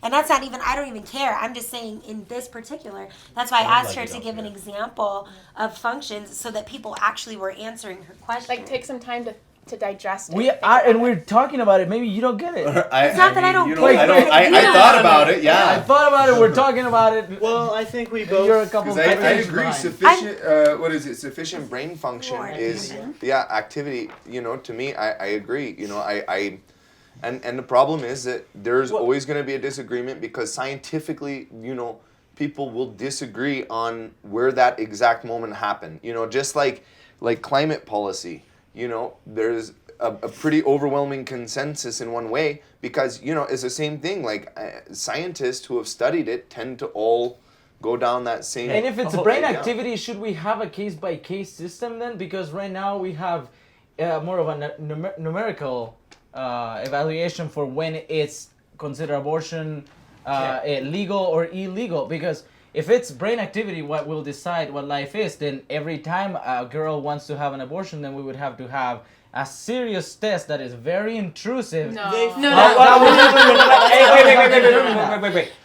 and that's not even. I don't even care. I'm just saying in this particular. That's why I Sounds asked like her it to give an up example of functions so that people actually were answering her question. like take some time to digest it. We think are, about and it. we're talking about it. Maybe you don't get it. It's not that I don't you know, get it. I don't. I Yeah. thought about it. I Yeah. thought about it. We're talking about it. Well, I think we You're a both. couple. Because I pages agree. behind. Sufficient. What is it? Sufficient brain function Lord, is Evan. activity. To me, I agree. And the problem is that there's always going to be a disagreement because scientifically, people will disagree on where that exact moment happened. Just like climate policy. There's a pretty overwhelming consensus in one way because it's the same thing. Like scientists who have studied it tend to all go down that same. And if it's Oh, brain yeah. activity, should we have a case-by-case system then? Because right now we have more of a numerical evaluation for when it's considered abortion legal or illegal. Because if it's brain activity, what will decide what life is, then every time a girl wants to have an abortion, then we would have to have a serious test that is very intrusive. No. Wait.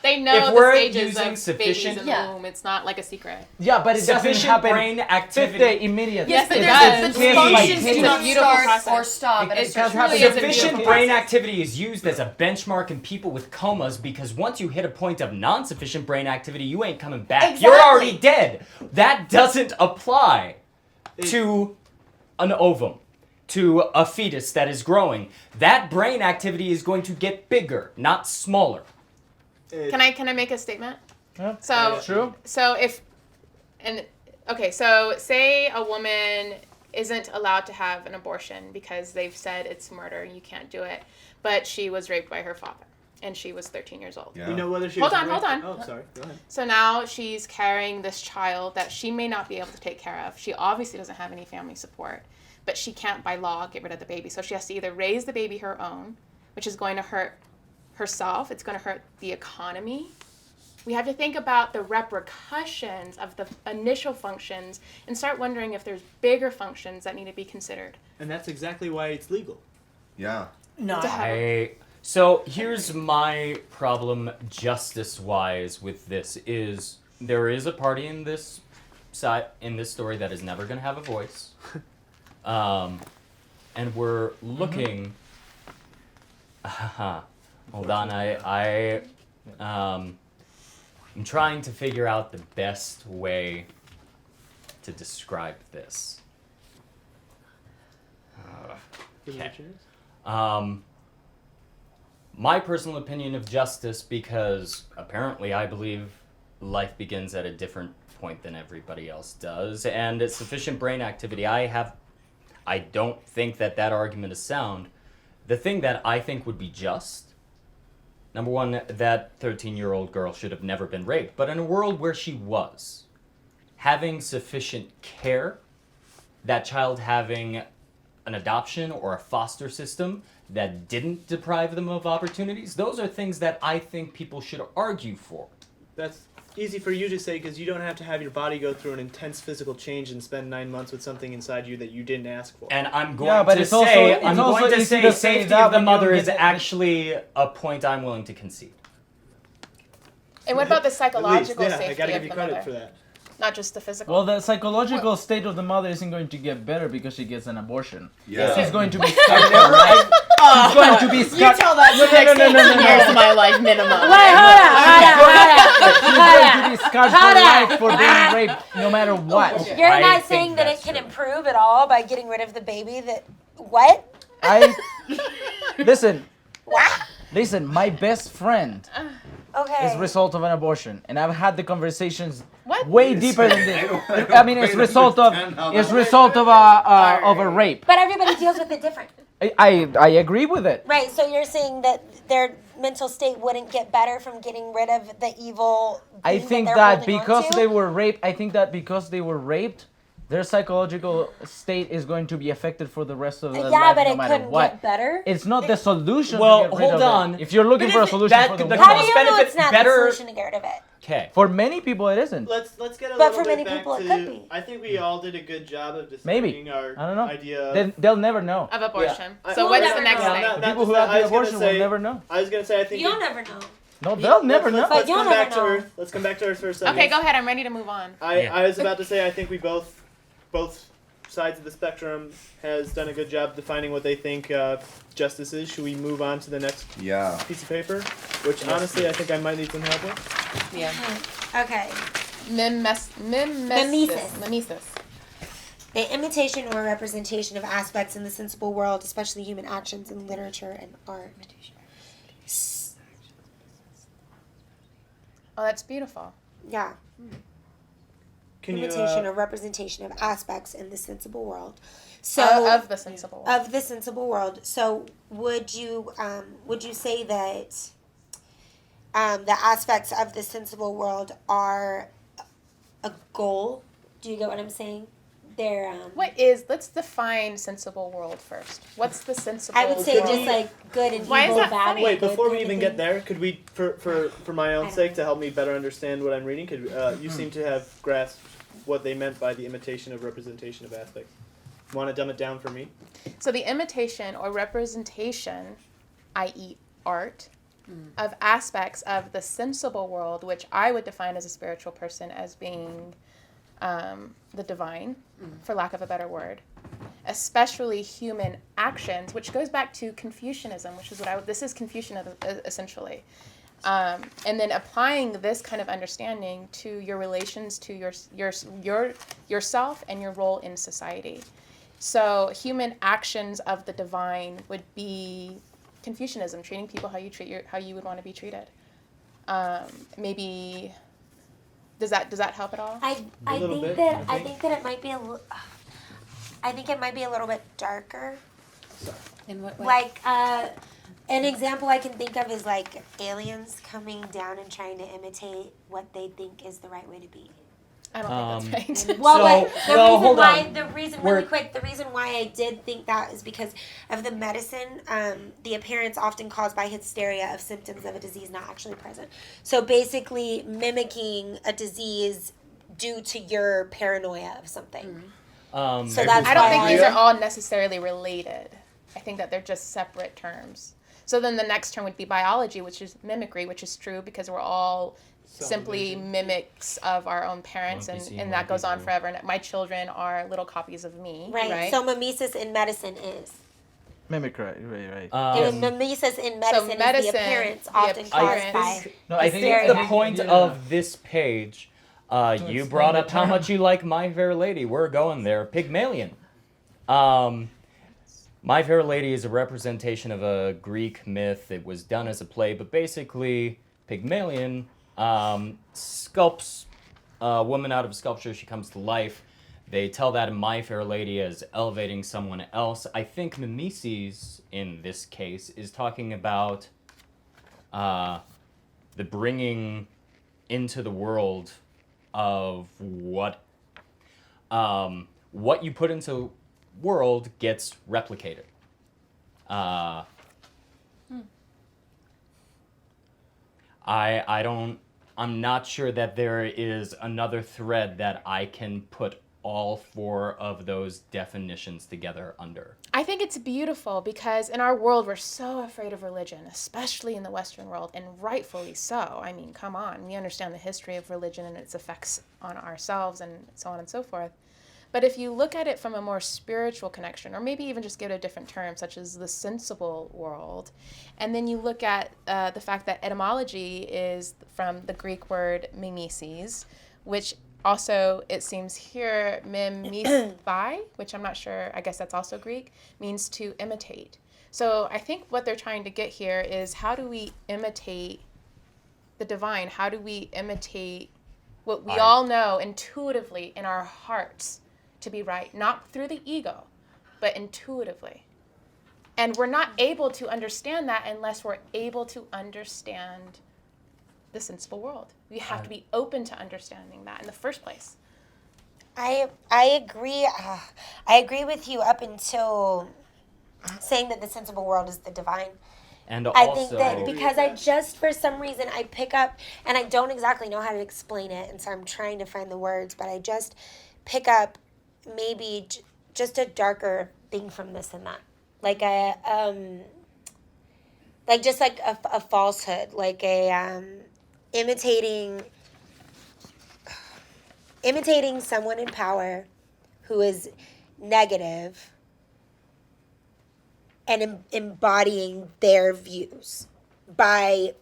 They know If the we're stages using of sufficient- babies in the womb. It's not like a secret. Yeah, but it doesn't Sufficient happen brain fifth activity. day immediately. Yes, it But does. the Case by functions case. do not Beautiful start process. or stop at a It certain has truly is a Sufficient beautiful brain process. activity is used as a benchmark in people with comas because once you hit a point of non-sufficient brain activity, you ain't coming back. You're Exactly. already dead. That doesn't apply to an ovum, to a fetus that is growing. That brain activity is going to get bigger, not smaller. Can I make a statement? Yeah, So true. So say a woman isn't allowed to have an abortion because they've said it's murder and you can't do it, but she was raped by her father and she was 13 years old. Yeah. You know whether she Hold was on, raped- hold on. Oh, sorry. Go ahead. So now she's carrying this child that she may not be able to take care of. She obviously doesn't have any family support, but she can't by law get rid of the baby. So she has to either raise the baby her own, which is going to hurt herself, it's going to hurt the economy. We have to think about the repercussions of the initial functions and start wondering if there's bigger functions that need to be considered. And that's exactly why it's legal. Yeah. No. To have So here's my problem justice-wise with this is there is a party in this story that is never going to have a voice. And we're looking hold on, I'm trying to figure out the best way to describe this. Give me a Okay. chance. My personal opinion of justice, because apparently I believe life begins at a different point than everybody else does, and it's sufficient brain activity. I don't think that argument is sound. The thing that I think would be just, number one, that 13-year-old girl should have never been raped, but in a world where she was, having sufficient care, that child having an adoption or a foster system that didn't deprive them of opportunities, those are things that I think people should argue for. That's easy for you to say because you don't have to have your body go through an intense physical change and spend 9 months with something inside you that you didn't ask for. And I'm going Yeah, but to it's also- say, it's I'm also going to easy say to say safety that of the when you mother don't is get it- actually a point I'm willing to concede. And what about the At least, psychological yeah, I safety gotta of give you the credit mother? for that. Not just the physical. Well, the psychological state of the mother isn't going to get better because she gets an abortion. Yeah. She's going to be scarred for life. She's going to be You scarred. tell that to the next 18 years of my life minimum. Wait, She's going to be scarred for life for being raped, no matter what. You're I not think saying that it that's can true. improve at all by getting rid of the baby that... What? Listen. What? Listen, my best friend Okay. is a result of an abortion, and I've had the conversations What? way deeper than this. I mean, it's result of a rape. But everybody deals with it different. I agree with it. Right, so you're saying that their mental state wouldn't get better from getting rid of the evil I thing think they're that holding because onto? they were raped, their psychological state is going to be affected for the rest of their Yeah, life, but no it matter couldn't what. get better. It's not the solution. Well, to get rid hold of on. It. If you're looking But for a if solution that- for the the woman, How do you know benefit it's not better- the solution to get rid of it? Okay. for many people it isn't. Let's get a But little for bit many back people it to, could be. I think we all did a good job of Maybe. describing our I don't know. idea. They'll never know. Of abortion. Yeah. So We'll what's never the next know. thing? Not- The not people just who that, have I the was gonna abortion say- will never know. I was gonna say I think You'll never know. No, they'll never know. Let's You'll come never back to know. Earth. Let's come back to Earth for a second. Okay, go ahead. I'm ready to move on. I was about to say I think we both sides of the spectrum has done a good job defining what they think justice is. Should we move on to the next Yeah. piece of paper? Which honestly I think I might need some help with. Yeah. Okay. Mimesis. The imitation or representation of aspects in the sensible world, especially human actions in literature and art. Oh, that's beautiful. Yeah. Can Imitation you or representation of aspects in the sensible world. So Of the sensible world. of the sensible world. So would you say that the aspects of the sensible world are a goal. Do you get what I'm saying? They're let's define sensible world first. What's the sensible I would say world? just like good and Why is evil, that bad. funny? Wait, good before we kind of even thing. get there, could we, for my own sake, to help me better understand what I'm reading, could you seem to have grasped what they meant by the imitation of representation of aspects. Want to dumb it down for me? So the imitation or representation, i.e. art, of aspects of the sensible world, which I would define as a spiritual person as being the divine, for lack of a better word, especially human actions, which goes back to Confucianism, which is this is Confucianism essentially. And then applying this kind of understanding to your relations to yourself and your role in society. So human actions of the divine would be Confucianism, treating people how you would want to be treated. Maybe does that help at all? I think that it might be I think it might be a little bit darker. In what way? Like an example I can think of is like aliens coming down and trying to imitate what they think is the right way to be. I don't think that's right. Well, hold on. The reason why I did think that is because of the medicine, the appearance often caused by hysteria of symptoms of a disease not actually present. So basically mimicking a disease due to your paranoia of something. So that's I don't think these are all necessarily related. I think that they're just separate terms. So then the next term would be biology, which is mimicry, which is true because we're all simply mimics of our own parents, and that goes on forever. And my children are little copies of me. Right. So mimesis in medicine is. Mimicry, right. And mimesis in medicine is the appearance often caused by. I think the point of this page, you brought up how much you like My Fair Lady. We're going there. Pygmalion. My Fair Lady is a representation of a Greek myth. It was done as a play, but basically Pygmalion sculpts a woman out of sculpture. She comes to life. They tell that in My Fair Lady as elevating someone else. I think mimesis, in this case, is talking about the bringing into the world of what you put into world gets replicated. I'm not sure that there is another thread that I can put all four of those definitions together under. I think it's beautiful because in our world, we're so afraid of religion, especially in the Western world, and rightfully so. I mean, come on. We understand the history of religion and its effects on ourselves and so on and so forth. But if you look at it from a more spiritual connection, or maybe even just give it a different term, such as the sensible world, and then you look at the fact that etymology is from the Greek word mimesis, which also, it seems here, mimethai, which I'm not sure, I guess that's also Greek, means to imitate. So I think what they're trying to get here is how do we imitate the divine? How do we imitate what we all know intuitively in our hearts to be right, not through the ego, but intuitively. And we're not able to understand that unless we're able to understand the sensible world. We have to be open to understanding that in the first place. I agree. I agree with you up until saying that the sensible world is the divine. And I think that because I just, for some reason, I pick up, and I don't exactly know how to explain it, and so I'm trying to find the words, but I just pick up maybe just a darker thing from this and that. Like just like a falsehood, like a imitating someone in power who is negative and embodying their views by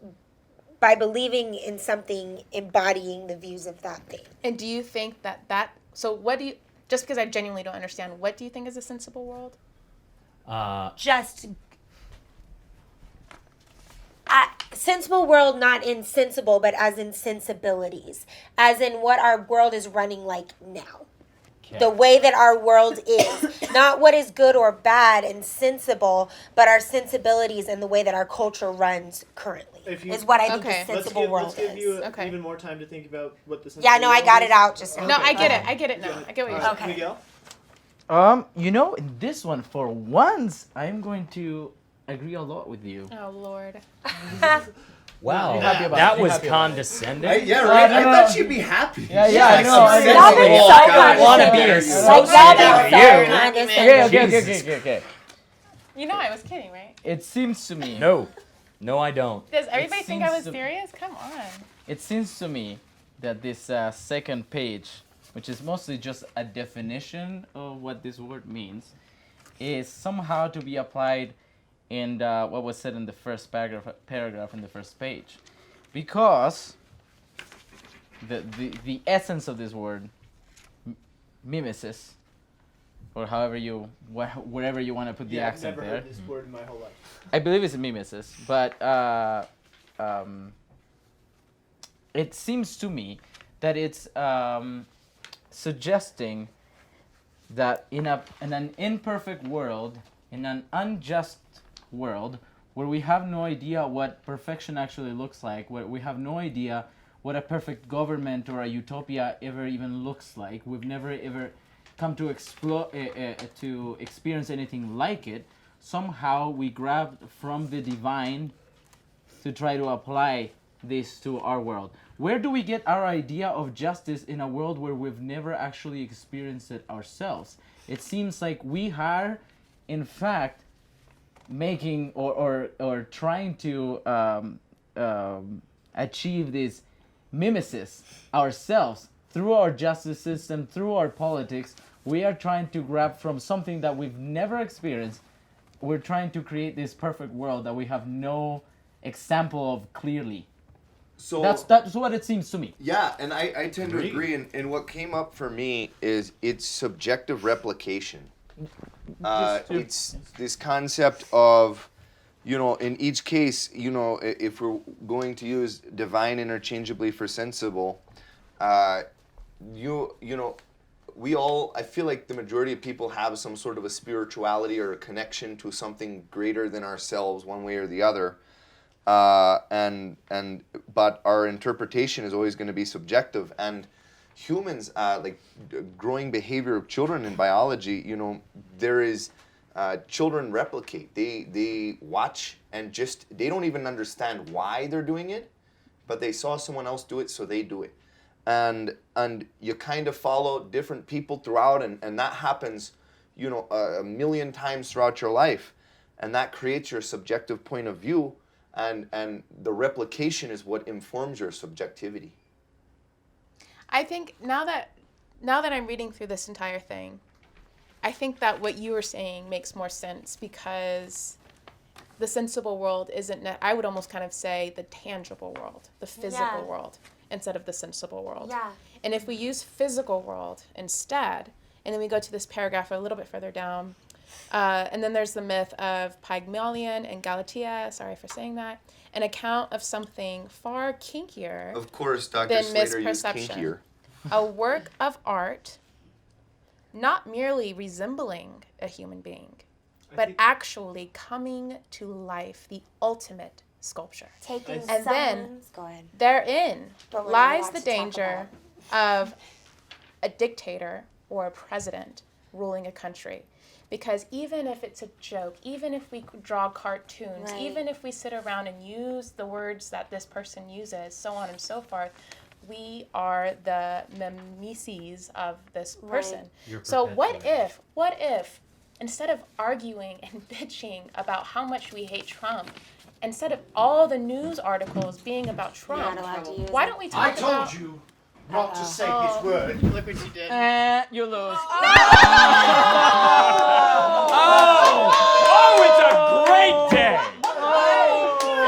believing in something, embodying the views of that thing. And do you think that so what do you, just because I genuinely don't understand, what do you think is a sensible world? Sensible world, not insensible, but as in sensibilities, as in what our world is running like now. the way that our world is, not what is good or bad and sensible, but our sensibilities and the way that our culture runs currently is what I think Okay. the sensible world let's give you is. Okay. even more time to think about what the Yeah, no, I got it out just now. No, I get Go it. ahead. I get it now. I get what you're All saying. right, Okay. Miguel? In this one, for once, I'm going to agree a lot with you. Oh Lord. Wow, Be happy about that it. Be was happy about it. condescending. Yeah, right. no, I no. thought she'd be happy. Yeah, She's yeah, I like know, I some know. Y'all been sensible so guy. I want to be condescending. associated Like, y'all been with so you. condescending. Okay. You know I was kidding, right? It seems to me. No, I don't. Does everybody think I was seems to- serious? Come on. It seems to me that this second page, which is mostly just a definition of what this word means, is somehow to be applied in what was said in the first paragraph in the first page, because the essence of this word, mimesis, or wherever you want to put the Yeah, I've accent never there. heard this word in my whole life. I believe it's a mimesis, but it seems to me that it's suggesting that in an imperfect world, in an unjust world, where we have no idea what perfection actually looks like, where we have no idea what a perfect government or a utopia ever even looks like, we've never ever come to to experience anything like it. Somehow we grab from the divine to try to apply this to our world. Where do we get our idea of justice in a world where we've never actually experienced it ourselves? It seems like we are, in fact, making or trying to achieve this mimesis ourselves through our justice system, through our politics. We are trying to grab from something that we've never experienced. We're trying to create this perfect world that we have no example of clearly. So That's what it seems to me. yeah, and I tend to agree. And what came up for me is it's subjective replication. It's this concept of, in each case, if we're going to use divine interchangeably for sensible, we all, I feel like the majority of people have some sort of a spirituality or a connection to something greater than ourselves, one way or the other. But our interpretation is always going to be subjective, and humans, like growing behavior of children in biology, there is children replicate. They watch and they don't even understand why they're doing it, but they saw someone else do it, so they do it. And you kind of follow different people throughout, and that happens, a million times throughout your life, and that creates your subjective point of view, and the replication is what informs your subjectivity. I think now that I'm reading through this entire thing, I think that what you were saying makes more sense, because the sensible world isn't, I would almost kind of say the tangible world, the physical world, instead of the sensible world. Yeah. And if we use physical world instead, and then we go to this paragraph a little bit further down, and then there's the myth of Pygmalion and Galatea, sorry for saying that, an account of something far kinkier Of course, Dr. than Slater used misperception. kinkier. A work of art not merely resembling a human being, but actually coming to life, the ultimate sculpture. Taking And then someone's, go ahead. therein Don't let me lies watch the talk danger of a dictator or a president ruling a country. Because even if it's a joke, even if we draw cartoons, Right. even if we sit around and use the words that this person uses, so on and so forth, we are the mimeses of this person. So what if, instead of arguing and bitching about how much we hate Trump, instead of all the news articles being about Trump, Not allowed to use why it. don't we I talk told about... you not to say Oh. his word. Look what you did. You lose. Oh, it's a great day!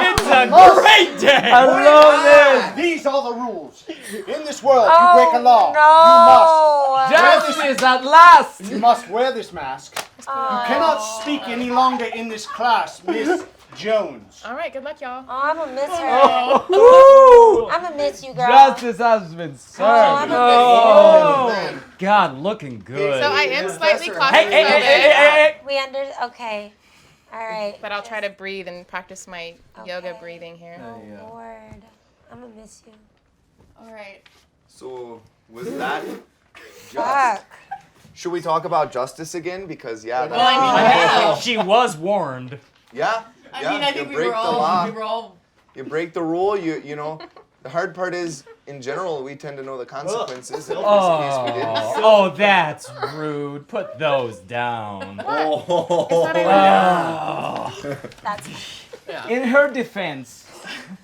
It's a great day! I love this. These are the rules. In this world, you break a law. Justice at last. You must wear this mask. You cannot speak any longer in this class, Miss Jones. All right, good luck, y'all. Oh, I'm gonna miss her. Woo! I'm gonna miss you, girl. Justice has been served. I'm gonna Oh, God, looking good. So I am slightly claustrophobic, Hey. We okay. All right. but I'll try to breathe and practice my yoga Okay. breathing here. Oh Lord, I'm gonna miss you. All right. So was that Fuck. Should we talk about justice again? Because Well, I mean, she was warned. yeah. I yeah, mean, I think you we break were the all law. You break the rule. You know. The hard part is, in general, we tend to know the consequences. In this case, we didn't. Oh, that's rude. Put those down. Oh. It's not even That's In her defense,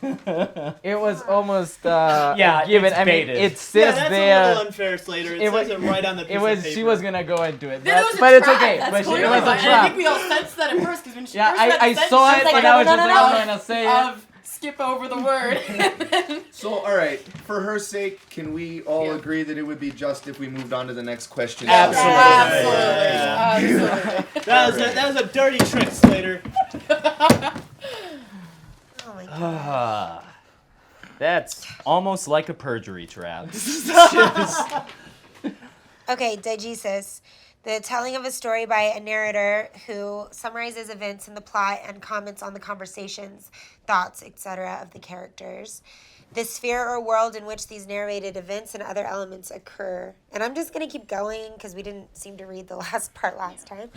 it was almost Yeah, given. it's I mean, baited. it says that's there. a little unfair, Slater. It says it right on the piece It was. of paper. She was gonna go into it, Then it was a but it's trap. okay. That's But totally it was a fine. And I trap. think we all sensed that at first because when she Yeah, first read I the sentence, saw she it, was and like, I was just like, no, I'm gonna say it. of skip over the word. So, all right. For her sake, can we all Yeah. agree that it would be just if we moved on to the next question? Absolutely. That was a dirty trick, Slater. oh my God. That's almost like a perjury trap. Okay, diegesis. The telling of a story by a narrator who summarizes events in the plot and comments on the conversations, thoughts, etc. of the characters. The sphere or world in which these narrated events and other elements occur. And I'm just going to keep going because we didn't seem to read the last part last time.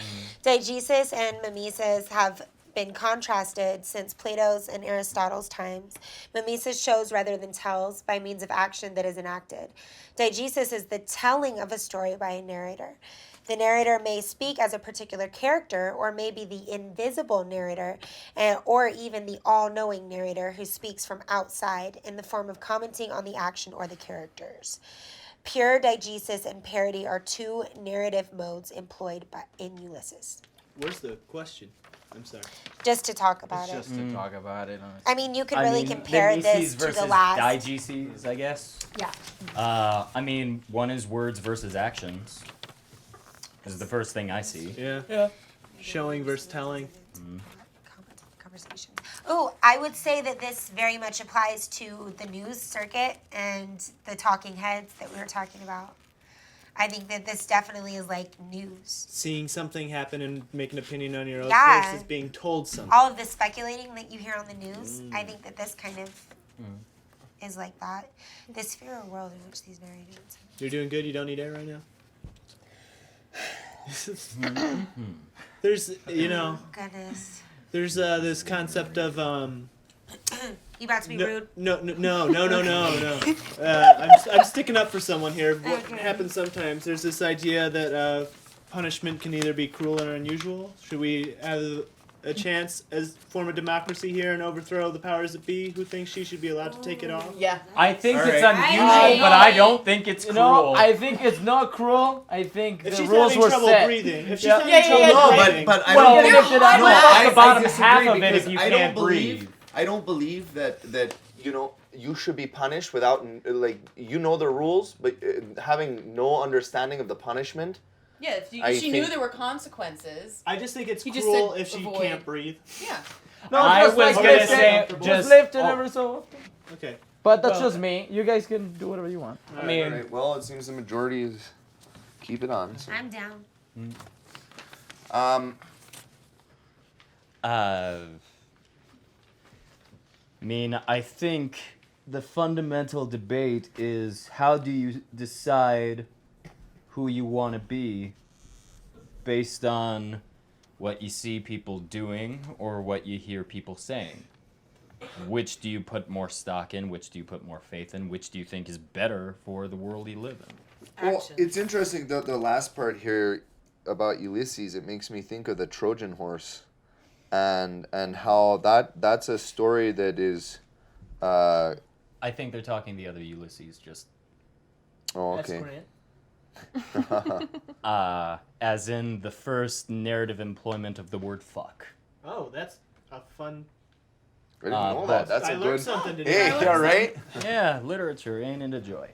Diegesis and mimesis have been contrasted since Plato's and Aristotle's times. Mimesis shows rather than tells by means of action that is enacted. Diegesis is the telling of a story by a narrator. The narrator may speak as a particular character or may be the invisible narrator or even the all-knowing narrator who speaks from outside in the form of commenting on the action or the characters. Pure diegesis and parody are two narrative modes employed in Ulysses. Where's the question? I'm sorry. Just to talk about it. Just to talk about it. I mean, you could really compare this to the last. Diegeses, I guess. Yeah. I mean, one is words versus actions. Is the first thing I see. Yeah. Showing versus telling. Conversation. Oh, I would say that this very much applies to the news circuit and the talking heads that we were talking about. I think that this definitely is like news. Seeing something happen and make an opinion on your own Yeah. versus being told something. All of the speculating that you hear on the news, I think that this kind of is like that. The sphere or world in which these narrators. You're doing good. You don't need air right now. There's, Goodness. there's this concept of You about to be rude? No. I'm sticking up for someone here. What Okay. happens sometimes? There's this idea that punishment can either be cruel or unusual. Should we have a chance as form of democracy here and overthrow the powers that be? Who thinks she should be allowed to take it off? Yeah. I think All it's right. unusual, but I don't think it's cruel. No, I think it's not cruel. I think If the she's rules having were trouble set. breathing, if she's Yeah. having Yeah, trouble No, breathing, but I Well, don't. then if it- I No, don't- I- the bottom disagree half of it because if you I can't don't believe. breathe. I don't believe that you should be punished without the rules, but having no understanding of the punishment. Yeah, if I she knew think- there were consequences. I just think it's He just cruel said if she avoid. can't breathe. Yeah. No, I just was like gonna lift say it, just- just lift it oh. ever so often. Okay. But that's Well, just me. You guys can do whatever you want. I mean, Alright, well, it seems the majority is keep it on. So. I'm down. I think the fundamental debate is how do you decide who you want to be based on what you see people doing or what you hear people saying? Which do you put more stock in? Which do you put more faith in? Which do you think is better for the world you live in? Well, it's interesting the last part here about Ulysses. It makes me think of the Trojan horse, and how that's a story that is. I think they're talking the other Ulysses, just Oh, That's okay. Grant. as in the first narrative employment of the word fuck. Oh, that's a fun. I didn't know that. That's I a learned good. something today. Hey, yeah, right. Yeah, literature ain't into joy.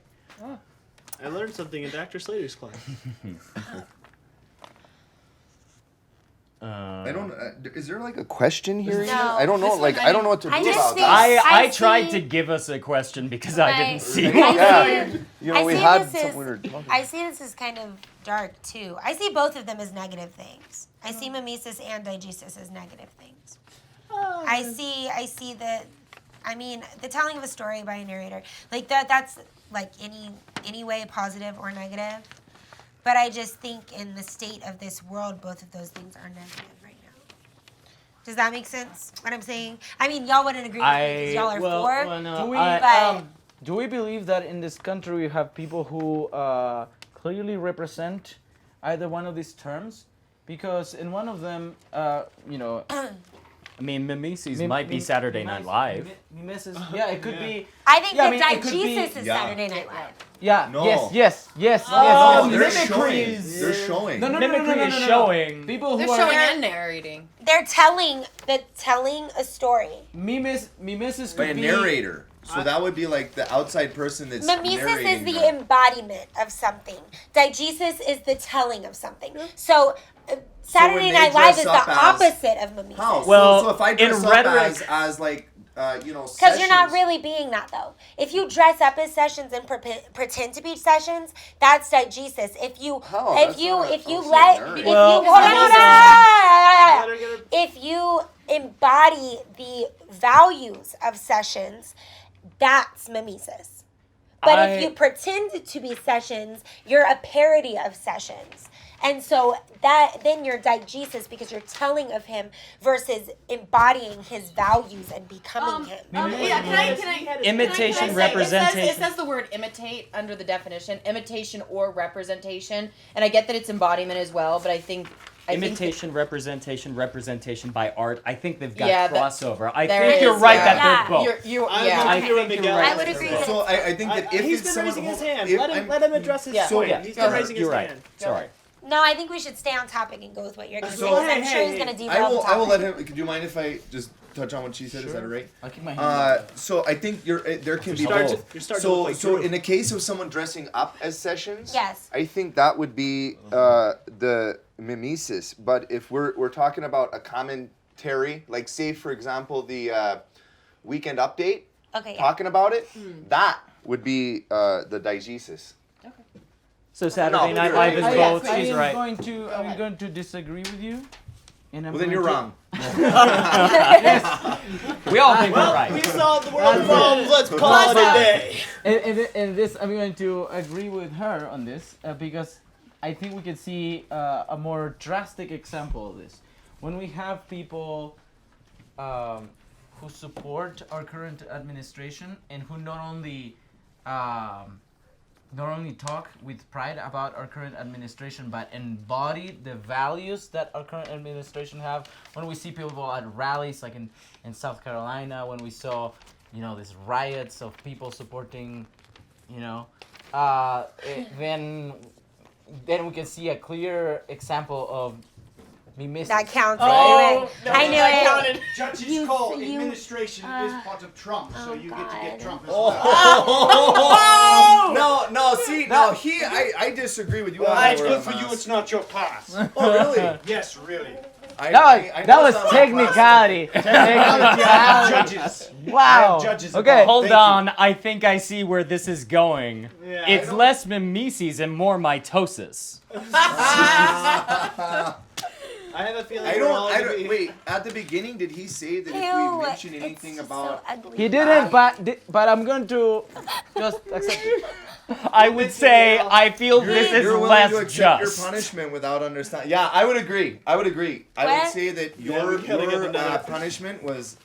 I learned something in Dr. Slater's class. I don't. Is there like a question here? No. I don't know. This one, Like I don't know what to do I just about think- that. I I tried see- to give us a question because I didn't see I one. Yeah. see- You know, I we see had this as- something we were talking. I see this as kind of dark too. I see both of them as negative things. I see mimesis and diegesis as negative things. I see that. I mean, the telling of a story by a narrator, like that's like any way positive or negative. But I just think in the state of this world, both of those things are negative right now. Does that make sense? What I'm saying? I mean, y'all wouldn't agree with me because y'all are for. Do we, but do we believe that in this country we have people who clearly represent either one of these terms? Because in one of them, you know, I mean, mimesis Mim- might be mim- Saturday Night Live. Mimesis, yeah, it could be. I think Yeah, I that mean, it could be- diegesis is Yeah. Saturday Night Live. Yeah. No. Yes. No, Oh, they're mimicry showing. is- They're showing. No, Mimicry is showing. People They're who showing are and narrating. They're telling a story. mimesis could By a be narrator. So that would be like the outside person that's Mimesis is narrating the them. embodiment of something. Diegesis is the telling of something. So Saturday when Night they Live dress is the up as- opposite of mimesis. How? Well, so if I in dress up rhetoric- as like Because you're not Sessions- really being that though. If you dress up as Sessions and pretend to be Sessions, that's diegesis. If you How? if That's you not- if you I'll say let nerd. if Well, you hold on, hold Let her on. get her- If you embody the values of Sessions, that's mimesis. But if you pretend to be Sessions, you're a parody of Sessions. And so then you're diegesis because you're telling of him versus embodying his values and becoming him. Yeah, can I Imitation, can I say, representation. It says the word imitate under the definition, imitation or representation, and I get that it's embodiment as well, but I think Imitation, representation by art. I think they've got Yeah, crossover. I there think is, you're right yeah. that they're both. You're I yeah. would I agree with think you're Miguel. right. I would agree that So I think that if he's it's been someone raising his who- hand. if Let I'm- him address his Yeah. point. Yeah, He's go been ahead. raising You're his right. hand. Sorry. No, I think we should stay on topic and go with what you're going to So- say. 'Cause I'm Hey, sure he's hey, going to I derail the will. topic. I will let him. Do you mind if I just touch on what she said? Is that all right? I'll keep my hand. So I think there can be You're both. starting to So look like so Drew. in the case of someone dressing up as Sessions, Yes. I think that would be the mimesis. But if we're talking about a commentary, like say for example the Weekend Update, Okay, yeah. talking about it, that would be the diegesis. So Saturday No, Night you're Live right. is I both. am She's right. going to disagree with you. And I'm Well, then going you're to- wrong. We all think we're We right. solved the world's problems. Let's call it a day. And this, I'm going to agree with her on this because I think we can see a more drastic example of this. When we have people who support our current administration and who not only talk with pride about our current administration, but embody the values that our current administration have. When we see people at rallies, like in South Carolina, when we saw, these riots of people supporting, then we can see a clear example of mimesis. That counts. Oh, no, I knew that it. counted. Judge's You- call you- administration is part of Trump, so oh, you get to get God. Trump as well. No, see, no, I disagree with you. on It's that good word, for you. Mas. It's not your pass. Oh, really? Yes, really. That was technicality. Judges. Wow. Judges. Okay. Hold Thank you. on. I think I see where this is going. Yeah, It's less mimesis and more mitosis. I have a feeling I we're all don't. gonna be- Wait. At the beginning, did he say that if Ew, we mention it's anything just about? so ugly. He didn't, but I'm going to just accept it. I would say I feel this is You're willing less to accept just. your punishment without understanding. Yeah, I would agree. I would What? say that Yeah, your we gotta get another- punishment was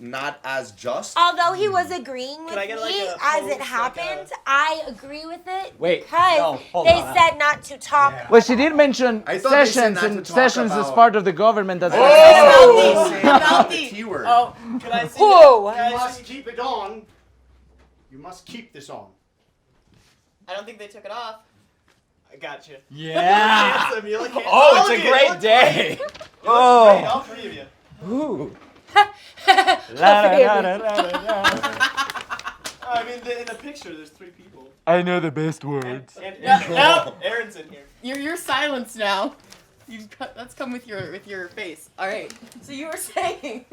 not as just. Although he was agreeing with I get, like, me a as post, it like happened, I agree with it Wait, because no, hold they on. said not to talk. Well, she did mention I thought they said Sessions, not to and talk Sessions is about- part of the government. That's Oh! Say About the the- T word. Oh, Can I see Whoa. it? Can I You see- must keep it on. You must keep this on. I don't think they took it off. I got you. Yeah. Handsome, you look handsome. Oh, All it's of a you, you great look day. great, Oh. all three of you. Ooh. I mean, in the picture, there's three people. I know the best words. And no, Aaron's in here. You're silenced now. That's come with your face. All right. So you were saying.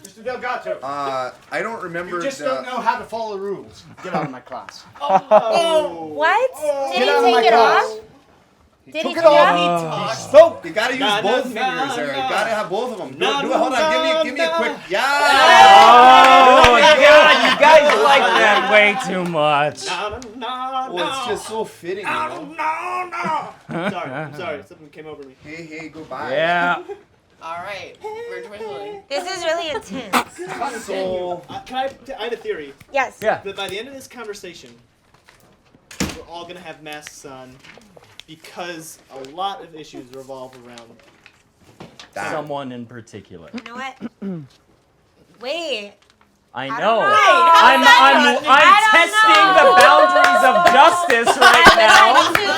Mr. Delgato. I don't remember. You just don't know how to follow the rules. Get out of my class. What? Did Get he out of my take it class. off? Did he Took take it it off. off? He spoke. You gotta use No, both no, fingers no, there. no. You gotta have both of them. No, do it. Hold on. no, Give me a no. quick. Yeah. Oh my God! You guys like that way too much. Well, it's just so fitting. You know? I'm sorry. Something came over me. Hey, goodbye. Yeah. All right. We're dwindling. This is really intense. So, I have a theory. Yes. Yeah. That by the end of this conversation, we're all gonna have masks on because a lot of issues revolve around. Someone in particular. You know what? Wait. I I know. don't know. I'm testing the boundaries of justice right now.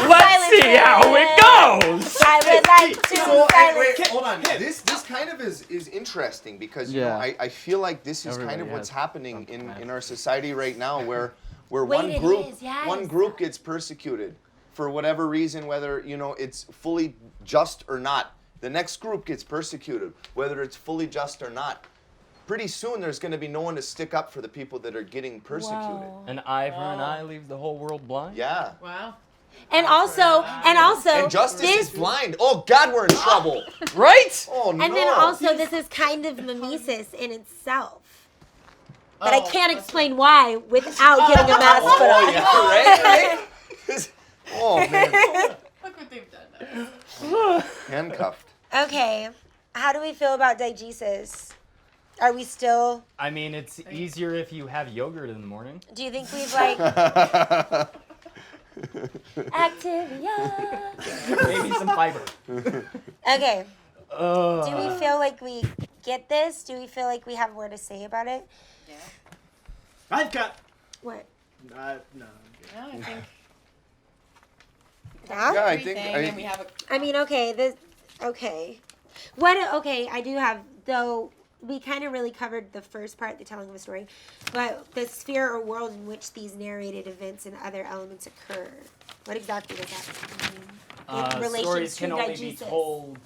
Let's see how it goes. I would like to so silence. wait, hold on. This kind of is interesting because you know, Yeah. I feel like this is kind Everybody of what's has happening something in our society right now, where Wait, one it group is, yes. one group gets persecuted for whatever reason, whether you know it's fully just or not. The next group gets persecuted, whether it's fully just or not. Pretty soon, there's going to be no one to stick up for the people that are getting persecuted. An eye for an eye leaves the whole world blind. Yeah. Wow. And also, And justice is blind. Oh God, we're in trouble. Right? Oh no. and then also, this is kind of mimesis in itself. But I can't explain why without getting a mask put Oh on. yeah, right. Oh man. Look what they've done now. Handcuffed. Okay, how do we feel about diegesis? Are we still? I mean, it's easier if you have yogurt in the morning. Do you think we've like Activia? Maybe some fiber. Okay. Do we feel like we get this? Do we feel like we have more to say about it? I've got. What? No. I'm good. Yeah, I think. That? Yeah, I Everything, think and we have a. I mean, okay, this, okay. What, okay, I do have, though, we kind of really covered the first part, the telling of a story, but the sphere or world in which these narrated events and other elements occur. What exactly does that mean? In relation Stories to can only be diegesis. told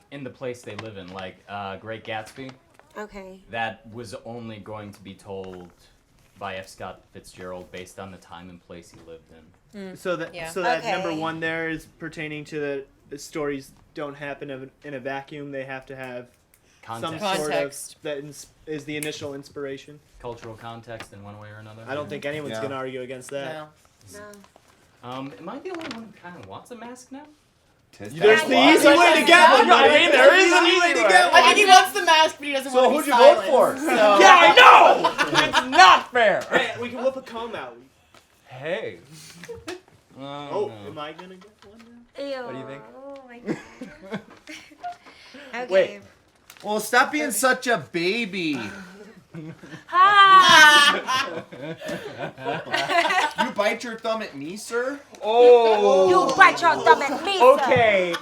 in the place they live in. Like Great Gatsby, Okay. that was only going to be told by F. Scott Fitzgerald based on the time and place he lived in. So that Yeah. number Okay. one there is pertaining to the stories don't happen in a vacuum. They have to have Context. some sort of Context. that is the initial inspiration. Cultural context in one way or another. I don't think anyone's Yeah. gonna argue against that. No. No. Am I the only one who kind of wants a mask now? There's That's the why. easy way to get one. I mean, there is an easy way. I think he wants the mask, but he doesn't So want to who'd be you vote silenced. for? So. Yeah, I know. It's not fair. Hey, we can whip a comb out. Hey. Oh, no. am I gonna get one now? Ew. What do you think? Oh my god. Okay. Wait. Well, stop being such a baby. Ah! You bite your thumb at me, sir? Oh. You bite your thumb at me, sir. Okay.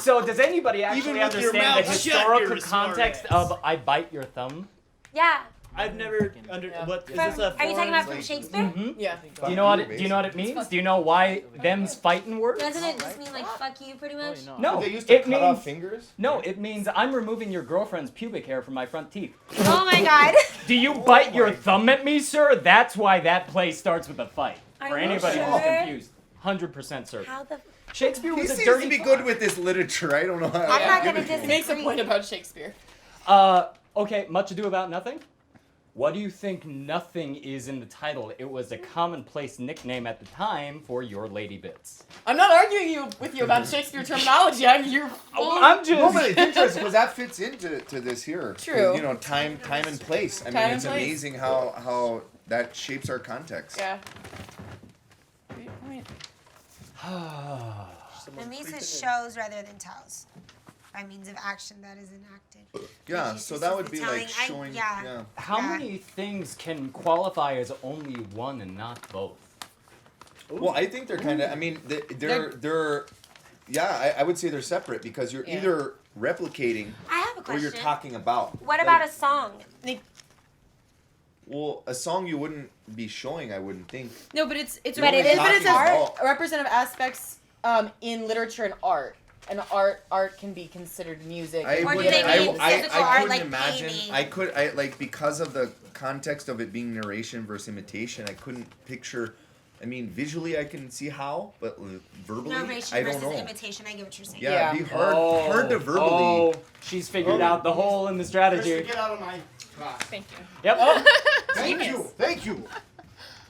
So does anybody actually Even with your understand the mouth shut, you're historical a smart context ass. of I bite your thumb? Yeah. I've never under what is this From, a are you talking about from like- Shakespeare? Yeah. Do you know what it means? Do you know why them's fighting words? Doesn't it just mean like fuck you, pretty much? No. They used to It cut off means fingers? no. It means I'm removing your girlfriend's pubic hair from my front teeth. Oh my god. Do you bite your thumb at me, sir? That's why that play starts with a fight. Are For you anybody who's sure? confused, 100% certain. How the? Shakespeare He was a seems dirty to be fuck. good with this literature. I don't know how. I'm not gonna He disagree. makes a point about Shakespeare. Okay, Much Ado About Nothing? What do you think nothing is in the title? It was a commonplace nickname at the time for your lady bits. I'm not arguing with you about Shakespeare terminology. You're full. I'm just... No, but it's interesting because that fits into this here. True. You know, time and place. I Time mean, and it's place. amazing how that shapes our context. Yeah. Great point. Mimesis shows rather than tells, by means of action that is enacted. Yeah, Diegesis so is that would the be telling. like showing. Yeah. How Yeah. many things can qualify as only one and not both? Well, I think they're kind of. I mean, they're. Yeah, I would say they're separate because you're Yeah. either replicating I have a or question. you're talking about. What about a song? Well, a song you wouldn't be showing, I wouldn't think. No, but it's You're only it is talking but it's about- representative aspects in literature and art. an art can be considered music. I Or do wouldn't- they I- mean I physical art, couldn't like imagine. painting? I like because of the context of it being narration versus imitation. I couldn't picture. I mean, visually I can see how, but verbally Narration I don't versus know. imitation. I get what you're saying. Yeah, it'd be hard to verbally. She's figured out the hole in the strategy. Krista, get out of my class. Thank you. Yep. Thank you. Thank you.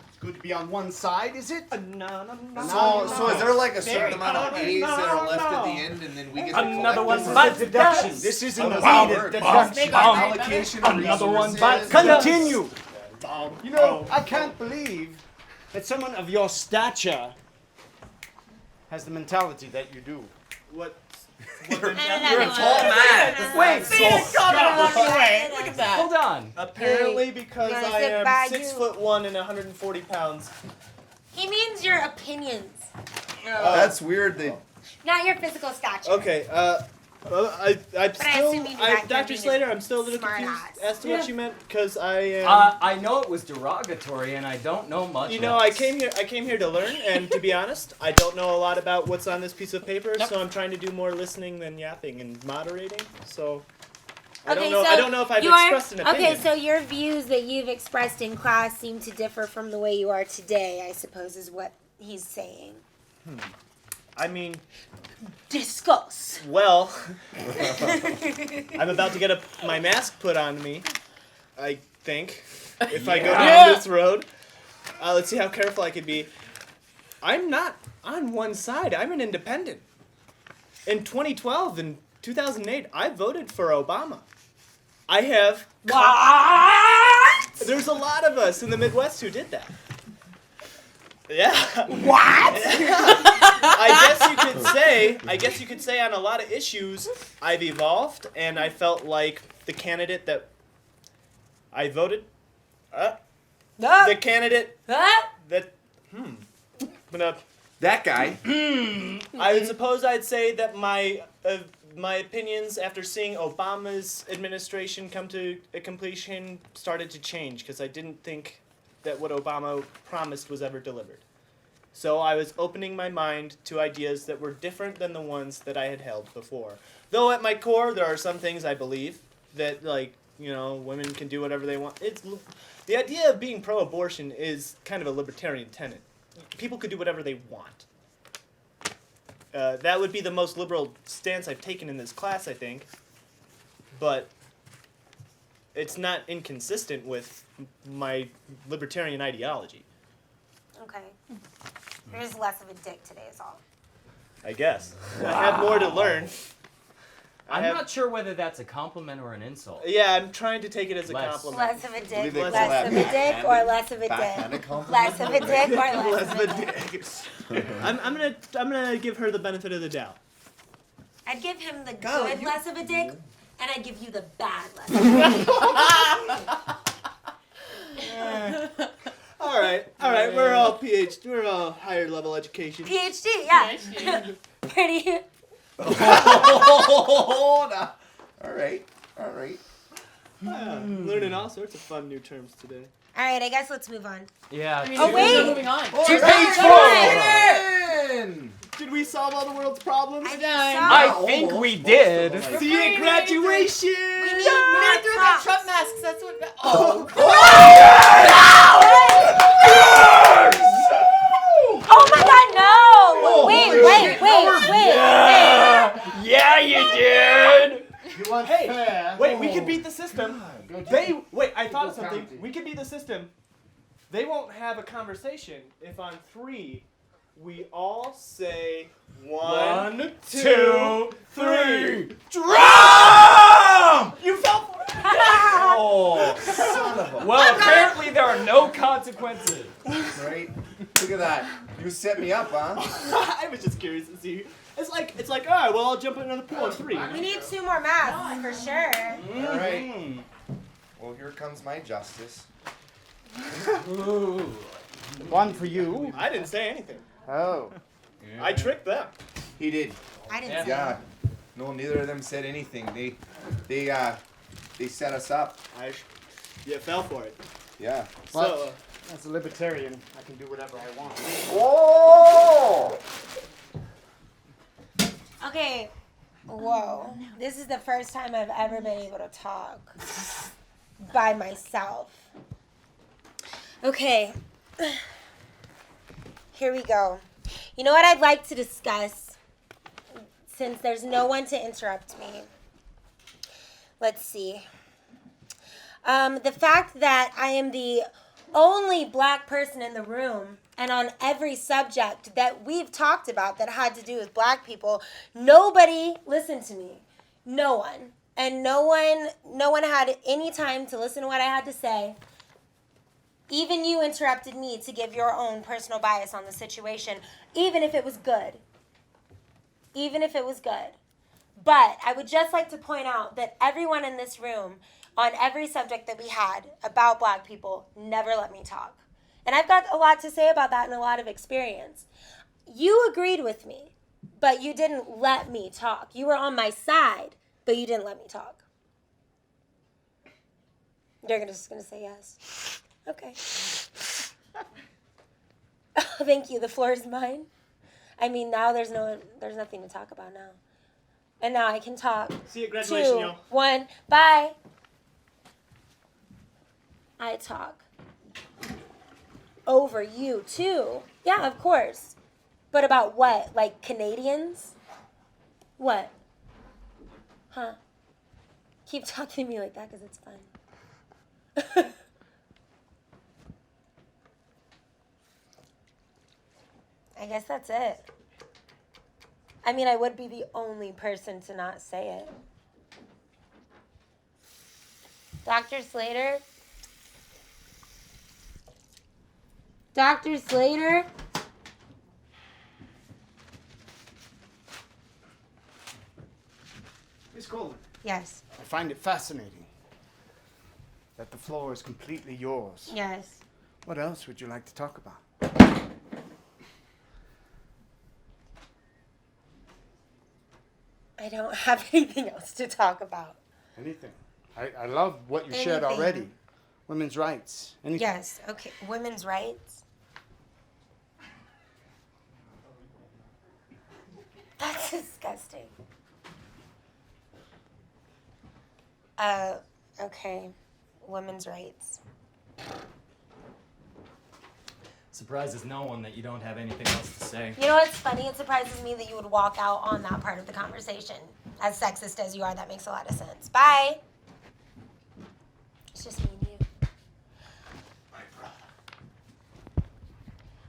It's good to be on one side, is it? So is there like a certain amount of A's that are left at the end, and then we get to Another collect one, them? but deduction. This isn't a Wow. needed Wow. deduction. Allocation of Another one, resources. but Continue. You know, I can't believe that someone of your stature has the mentality that you do. What? You're You're a tall man. Wait, Look at that. hold on. Apparently, because Gonna I sit by am 6'1" and 140 pounds. He means your opinions, That's weird. That not your physical stature. Okay. I'm I still. assume you knew that Dr. being Slater, I'm still a little smart confused ass. as to what you meant because I am. I know it was derogatory, and I don't know much. You know, else. I came here to learn, and to be honest, I don't know a lot about what's on this piece of paper, so I'm trying to do more listening than yapping and moderating. So I don't know. I don't know if I've expressed an opinion. Okay, so your views that you've expressed in class seem to differ from the way you are today, I suppose, is what he's saying. I mean, Discuss. well, I'm about to get my mask put on me. I think if I go down this road, let's see how careful I can be. I'm not on one side. I'm an independent. In 2012 and 2008, I voted for Obama. I have. What? There's a lot of us in the Midwest who did that. Yeah. What? I guess you could say on a lot of issues I've evolved, and I felt like the candidate that I voted, the candidate that that guy. I suppose I'd say that my opinions after seeing Obama's administration come to a completion started to change because I didn't think that what Obama promised was ever delivered. So I was opening my mind to ideas that were different than the ones that I had held before. Though at my core, there are some things I believe that, like, you know, women can do whatever they want. The idea of being pro-abortion is kind of a libertarian tenet. People could do whatever they want. That would be the most liberal stance I've taken in this class, I think. But it's not inconsistent with my libertarian ideology, Okay. You're just less of a dick today is all. I guess. I have more to learn. I'm not sure whether that's a compliment or an insult. Yeah, I'm trying to take it as a Less. compliment. Less of a dick, Believe they call less that of a dick, or less of a backhanded dick? compliment? Less of a dick, or less of a dick? I'm gonna give her the benefit of the doubt. I'd give him the God, good you- less of a dick, and I'd give you the bad less of a dick. All right, we're all PhD, we're all higher level education. PhD, yeah. Pretty. Hold on. All right. I'm learning all sorts of fun new terms today. All right, I guess let's move on. Yeah. Oh, wait. Moving on. Did we solve all the world's problems? I think so. I think we did. See you at graduation. We need We more gotta throw back props. Trump masks. That's what. Oh. Oh my God, no! Wait. Yeah, you did. You want Hey, fair? wait, we could beat the system. I thought of something. We could beat the system. They won't have a conversation if on 3 we all say 1, 2, 3. Drum! You fell for it. Oh, son of a. Well, apparently there are no consequences. Right? Look at that. You set me up, huh? I was just curious to see. It's like, all right, well, I'll jump in another pool on 3. We need 2 more masks for sure. All right. Well, here comes my justice. One for you. I didn't say anything. Oh. I tricked them. He did. I didn't say Yeah. No, neither of them said anything. They set us up. You fell for it. Yeah. So, As a libertarian, I can do whatever I want. Whoa! Okay. Whoa. This is the first time I've ever been able to talk by myself. Okay. Here we go. You know what I'd like to discuss since there's no one to interrupt me? Let's see. The fact that I am the only black person in the room, and on every subject that we've talked about that had to do with black people, nobody listened to me. No one. And no one had any time to listen to what I had to say. Even you interrupted me to give your own personal bias on the situation, even if it was good. Even if it was good. But I would just like to point out that everyone in this room, on every subject that we had about black people, never let me talk. And I've got a lot to say about that and a lot of experience. You agreed with me, but you didn't let me talk. You were on my side, but you didn't let me talk. You're just going to say yes. Okay. Thank you. The floor is mine. I mean, now there's nothing to talk about now. And now I can talk. See you at graduation, 2, yo. 1, bye. I talk over you too. Yeah, of course. But about what? Like Canadians? What? Huh? Keep talking to me like that because it's fun. I guess that's it. I mean, I would be the only person to not say it. Dr. Slater? Dr. Slater? Miss Coleman, Yes. I find it fascinating that the floor is completely yours. Yes. What else would you like to talk about? I don't have anything else to talk about. Anything. I love what you shared Anything. already. Women's rights. Anything. Yes, okay. Women's rights. That's disgusting. Okay. Women's rights. Surprises no one that you don't have anything else to say. You know what's funny? It surprises me that you would walk out on that part of the conversation. As sexist as you are, that makes a lot of sense. Bye. It's just me and you. My brother.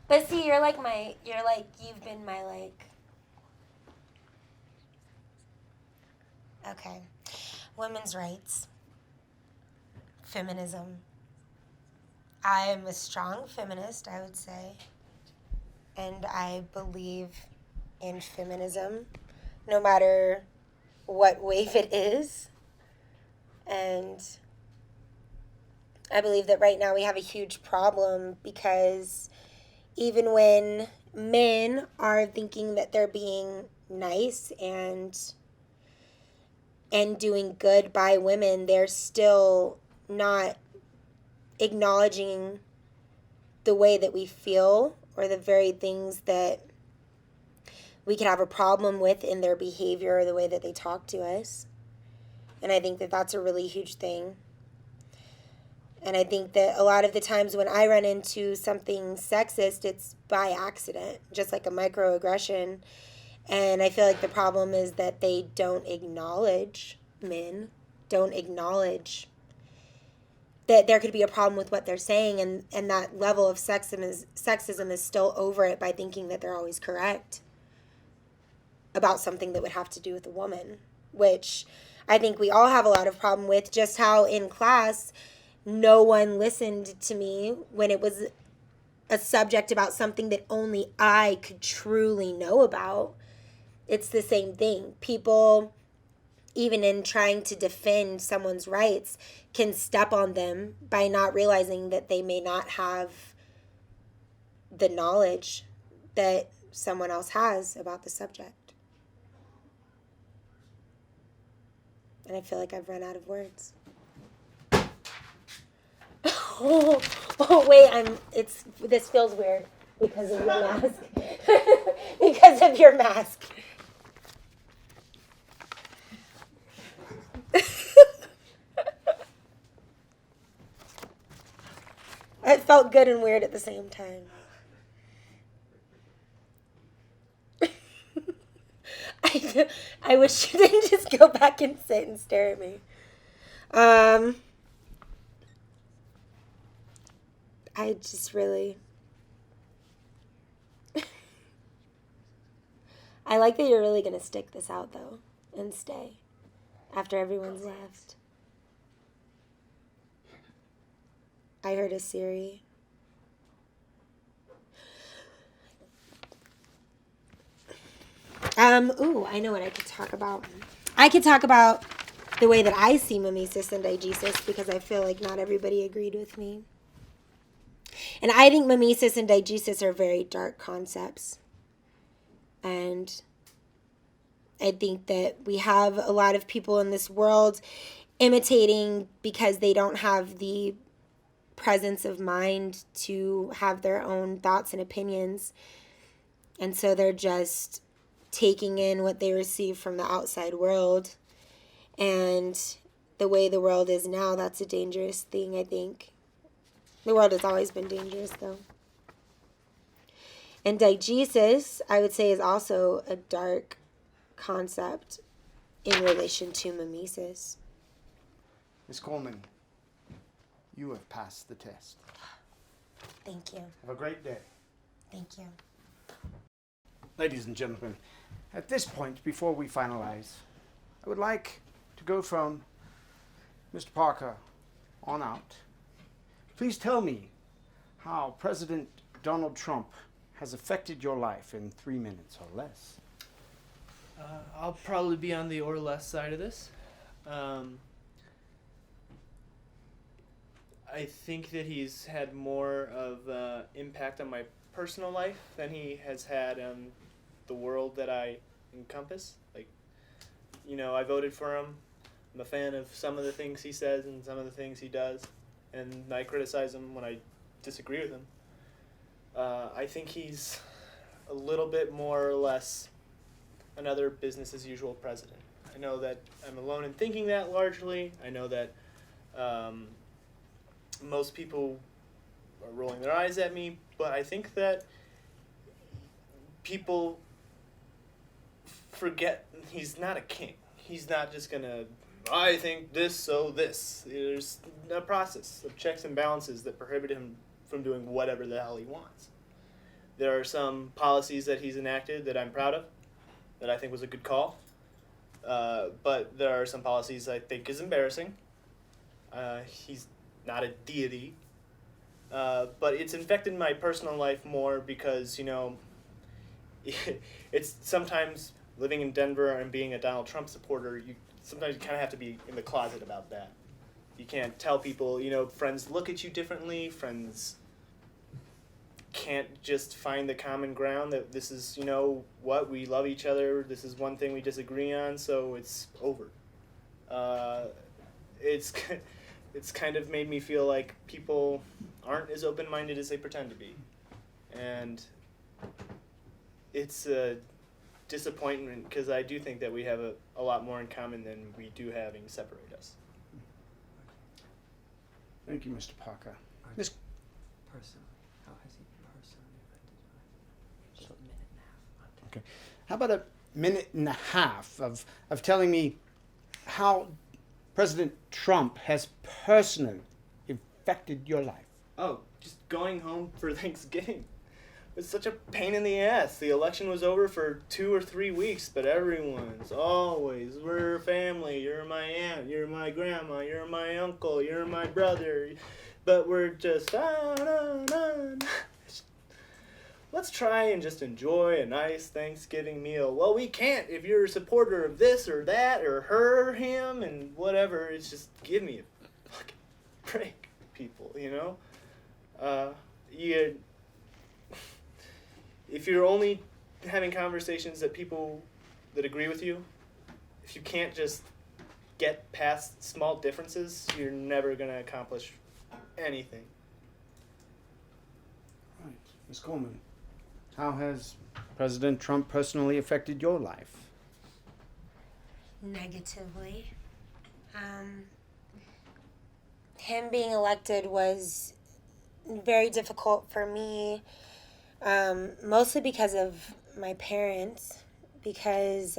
But see, you've been my okay. Women's rights. Feminism. I'm a strong feminist, I would say. And I believe in feminism, no matter what wave it is. And I believe that right now we have a huge problem because even when men are thinking that they're being nice and doing good by women, they're still not acknowledging the way that we feel or the very things that we could have a problem with in their behavior or the way that they talk to us. And I think that that's a really huge thing. And I think that a lot of the times when I run into something sexist, it's by accident, just like a microaggression. And I feel like the problem is that they don't acknowledge, men don't acknowledge that there could be a problem with what they're saying, and that level of sexism is still over it by thinking that they're always correct about something that would have to do with a woman, which I think we all have a lot of problem with. Just how in class no one listened to me when it was a subject about something that only I could truly know about. It's the same thing. People, even in trying to defend someone's rights, can step on them by not realizing that they may not have the knowledge that someone else has about the subject. And I feel like I've run out of words. Oh wait, this feels weird because of your mask. Because of your mask. It felt good and weird at the same time. I wish you didn't just go back and sit and stare at me. I just really... I like that you're really going to stick this out, though, and stay after everyone's left. I heard a Siri. Ooh, I know what I could talk about. I could talk about the way that I see mimesis and diegesis, because I feel like not everybody agreed with me. And I think mimesis and diegesis are very dark concepts. And I think that we have a lot of people in this world imitating because they don't have the presence of mind to have their own thoughts and opinions. And so they're just taking in what they receive from the outside world. And the way the world is now, that's a dangerous thing, I think. The world has always been dangerous, though. And diegesis, I would say, is also a dark concept in relation to mimesis. Miss Coleman, you have passed the test. Thank you. Have a great day. Thank you. Ladies and gentlemen, at this point, before we finalize, I would like to go from Mr. Parker on out. Please tell me how President Donald Trump has affected your life in 3 minutes or less. I'll probably be on the or less side of this. I think that he's had more of impact on my personal life than he has had on the world that I encompass. Like, you know, I voted for him. I'm a fan of some of the things he says and some of the things he does, and I criticize him when I disagree with him. I think he's a little bit more or less another business as usual president. I know that I'm alone in thinking that largely. I know that most people are rolling their eyes at me, but I think that people forget he's not a king. He's not just gonna, I think this, so this. There's a process of checks and balances that prohibit him from doing whatever the hell he wants. There are some policies that he's enacted that I'm proud of, that I think was a good call. But there are some policies I think is embarrassing. He's not a deity. But it's infected my personal life more because, you know, it's sometimes living in Denver and being a Donald Trump supporter, sometimes you kind of have to be in the closet about that. You can't tell people, you know, friends look at you differently, friends can't just find the common ground that this is, you know, what, we love each other, this is one thing we disagree on, so it's over. It's kind of made me feel like people aren't as open-minded as they pretend to be. And it's a disappointment because I do think that we have a lot more in common than we do having separate us. Thank you, Mr. Parker. Miss Personally, how has he personally affected your life? Just a minute and a half. Okay. How about a minute and a half of telling me how President Trump has personally affected your life? Oh, just going home for Thanksgiving. It's such a pain in the ass. The election was over for 2 or 3 weeks, but everyone's always, we're family, you're my aunt, you're my grandma, you're my uncle, you're my brother, but we're just, let's try and just enjoy a nice Thanksgiving meal. Well, we can't if you're a supporter of this or that or her, him, and whatever. It's just, give me a fucking break, people, you know? If you're only having conversations that people that agree with you, if you can't just get past small differences, you're never going to accomplish anything. Right. Ms. Coleman, how has President Trump personally affected your life? Negatively. Him being elected was very difficult for me, mostly because of my parents, because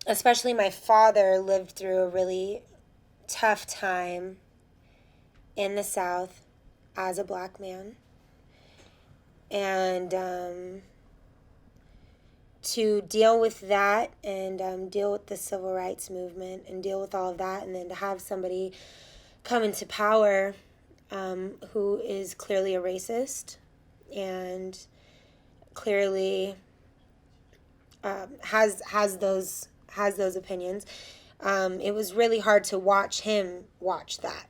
especially my father lived through a really tough time in the South as a black man. And to deal with that and deal with the civil rights movement and deal with all of that, and then to have somebody come into power who is clearly a racist and clearly has those opinions. It was really hard to watch him watch that,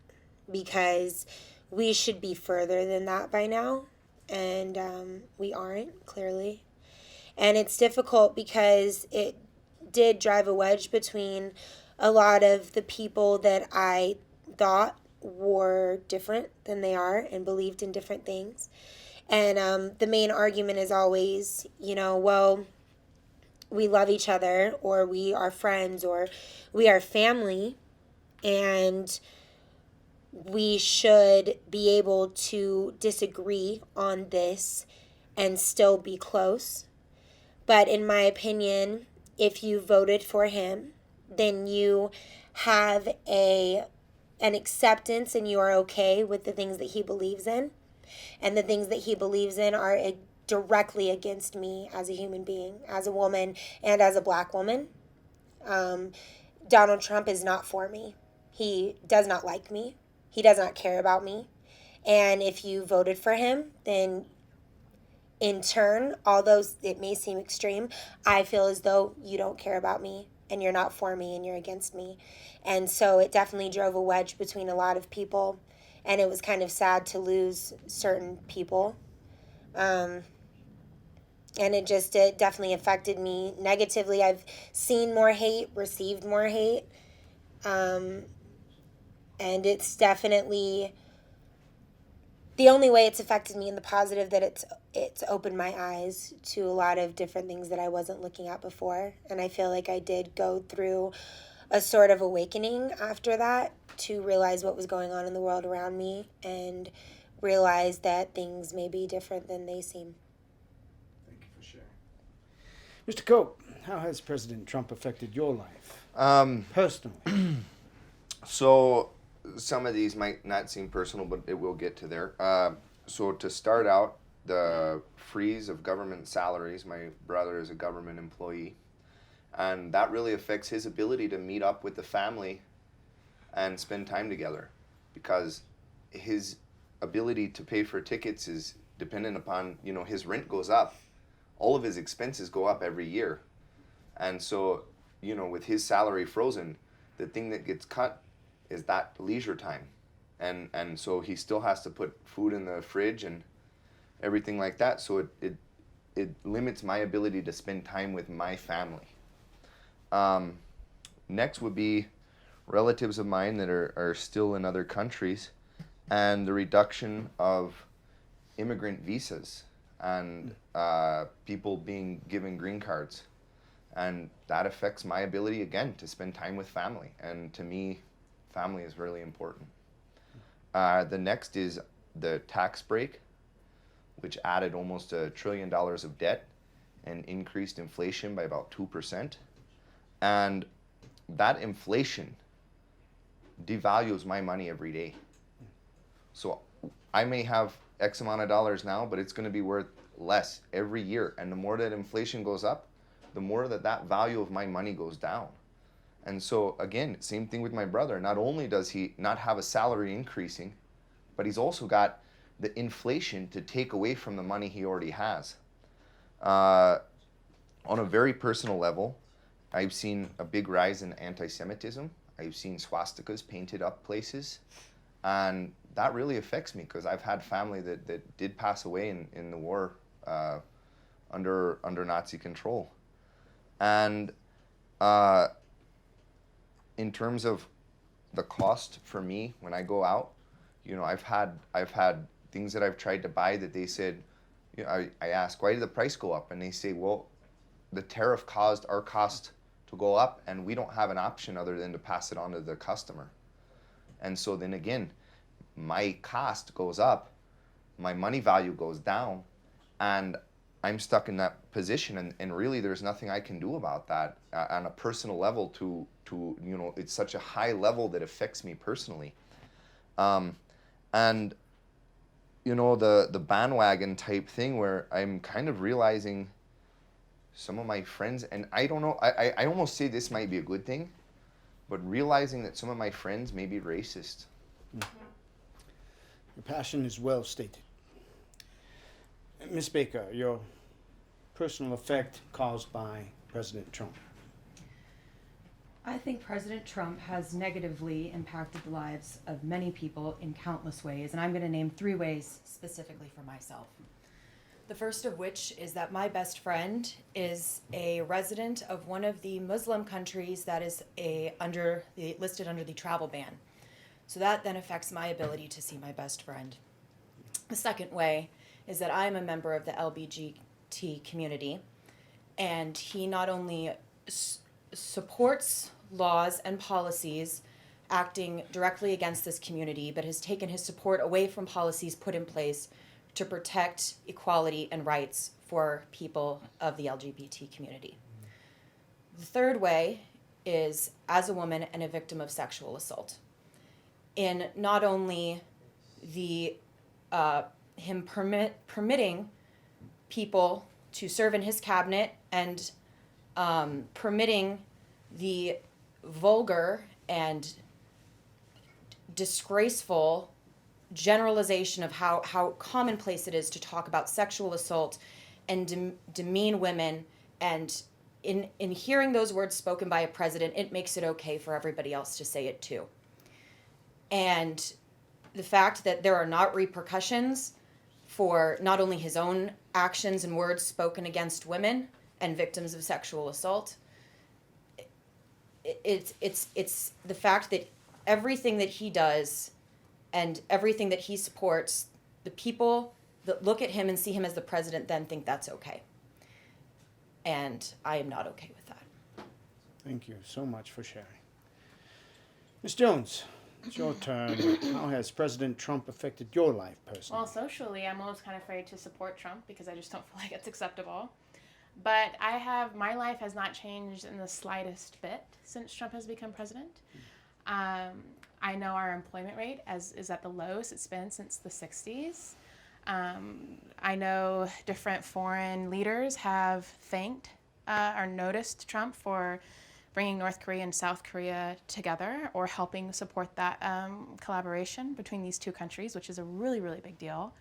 because we should be further than that by now, and we aren't, clearly. And it's difficult because it did drive a wedge between a lot of the people that I thought were different than they are and believed in different things. And the main argument is always, well, we love each other, or we are friends, or we are family, and we should be able to disagree on this and still be close. But in my opinion, if you voted for him, then you have an acceptance and you are okay with the things that he believes in. And the things that he believes in are directly against me as a human being, as a woman, and as a black woman. Donald Trump is not for me. He does not like me. He does not care about me. And if you voted for him, then in turn, although it may seem extreme, I feel as though you don't care about me and you're not for me and you're against me. And so it definitely drove a wedge between a lot of people, and it was kind of sad to lose certain people. And it definitely affected me negatively. I've seen more hate, received more hate. And it's definitely the only way it's affected me in the positive, that it's opened my eyes to a lot of different things that I wasn't looking at before. And I feel like I did go through a sort of awakening after that, to realize what was going on in the world around me and realize that things may be different than they seem. Thank you for sharing. Mr. Cope, how has President Trump affected your life? Personally. So some of these might not seem personal, but it will get to there. So to start out, the freeze of government salaries. My brother is a government employee, and that really affects his ability to meet up with the family and spend time together, because his ability to pay for tickets is dependent upon, his rent goes up. All of his expenses go up every year. And so, with his salary frozen, the thing that gets cut is that leisure time. And so he still has to put food in the fridge and everything like that. So it limits my ability to spend time with my family. Next would be relatives of mine that are still in other countries, and the reduction of immigrant visas and people being given green cards. And that affects my ability, again, to spend time with family. And to me, family is really important. The next is the tax break, which added almost $1 trillion of debt and increased inflation by about 2%. And that inflation devalues my money every day. So I may have X amount of dollars now, but it's going to be worth less every year. And the more that inflation goes up, the more that value of my money goes down. And so again, same thing with my brother. Not only does he not have a salary increasing, but he's also got the inflation to take away from the money he already has. On a very personal level, I've seen a big rise in anti-Semitism. I've seen swastikas painted up places. And that really affects me, because I've had family that did pass away in the war under Nazi control. And in terms of the cost for me when I go out, I've had things that I've tried to buy that they said, I ask, why did the price go up? And they say, well, the tariff caused our cost to go up, and we don't have an option other than to pass it on to the customer. And so then again, my cost goes up, my money value goes down, and I'm stuck in that position, and really there's nothing I can do about that on a personal level to it's such a high level that affects me personally. And the bandwagon type thing where I'm kind of realizing some of my friends, and I don't know, I almost say this might be a good thing, but realizing that some of my friends may be racist. Your passion is well stated. Ms. Baker, your personal effect caused by President Trump. I think President Trump has negatively impacted the lives of many people in countless ways, and I'm going to name 3 ways specifically for myself. The first of which is that my best friend is a resident of one of the Muslim countries that is listed under the travel ban. So that then affects my ability to see my best friend. The second way is that I am a member of the LGBT community, and he not only supports laws and policies acting directly against this community, but has taken his support away from policies put in place to protect equality and rights for people of the LGBT community. The third way is as a woman and a victim of sexual assault. In not only him permitting people to serve in his cabinet and permitting the vulgar and disgraceful generalization of how commonplace it is to talk about sexual assault and demean women, and in hearing those words spoken by a president, it makes it okay for everybody else to say it too. And the fact that there are not repercussions for not only his own actions and words spoken against women and victims of sexual assault, it's the fact that everything that he does and everything that he supports, the people that look at him and see him as the president then think that's okay. And I am not okay with that. Thank you so much for sharing. Ms. Jones, it's your turn. How has President Trump affected your life personally? Well, socially, I'm always kind of afraid to support Trump because I just don't feel like it's acceptable. But my life has not changed in the slightest bit since Trump has become president. I know our employment rate is at the lowest it's been since the 60s. I know different foreign leaders have thanked or noticed Trump for bringing North Korea and South Korea together or helping support that collaboration between these two countries, which is a really, really big deal.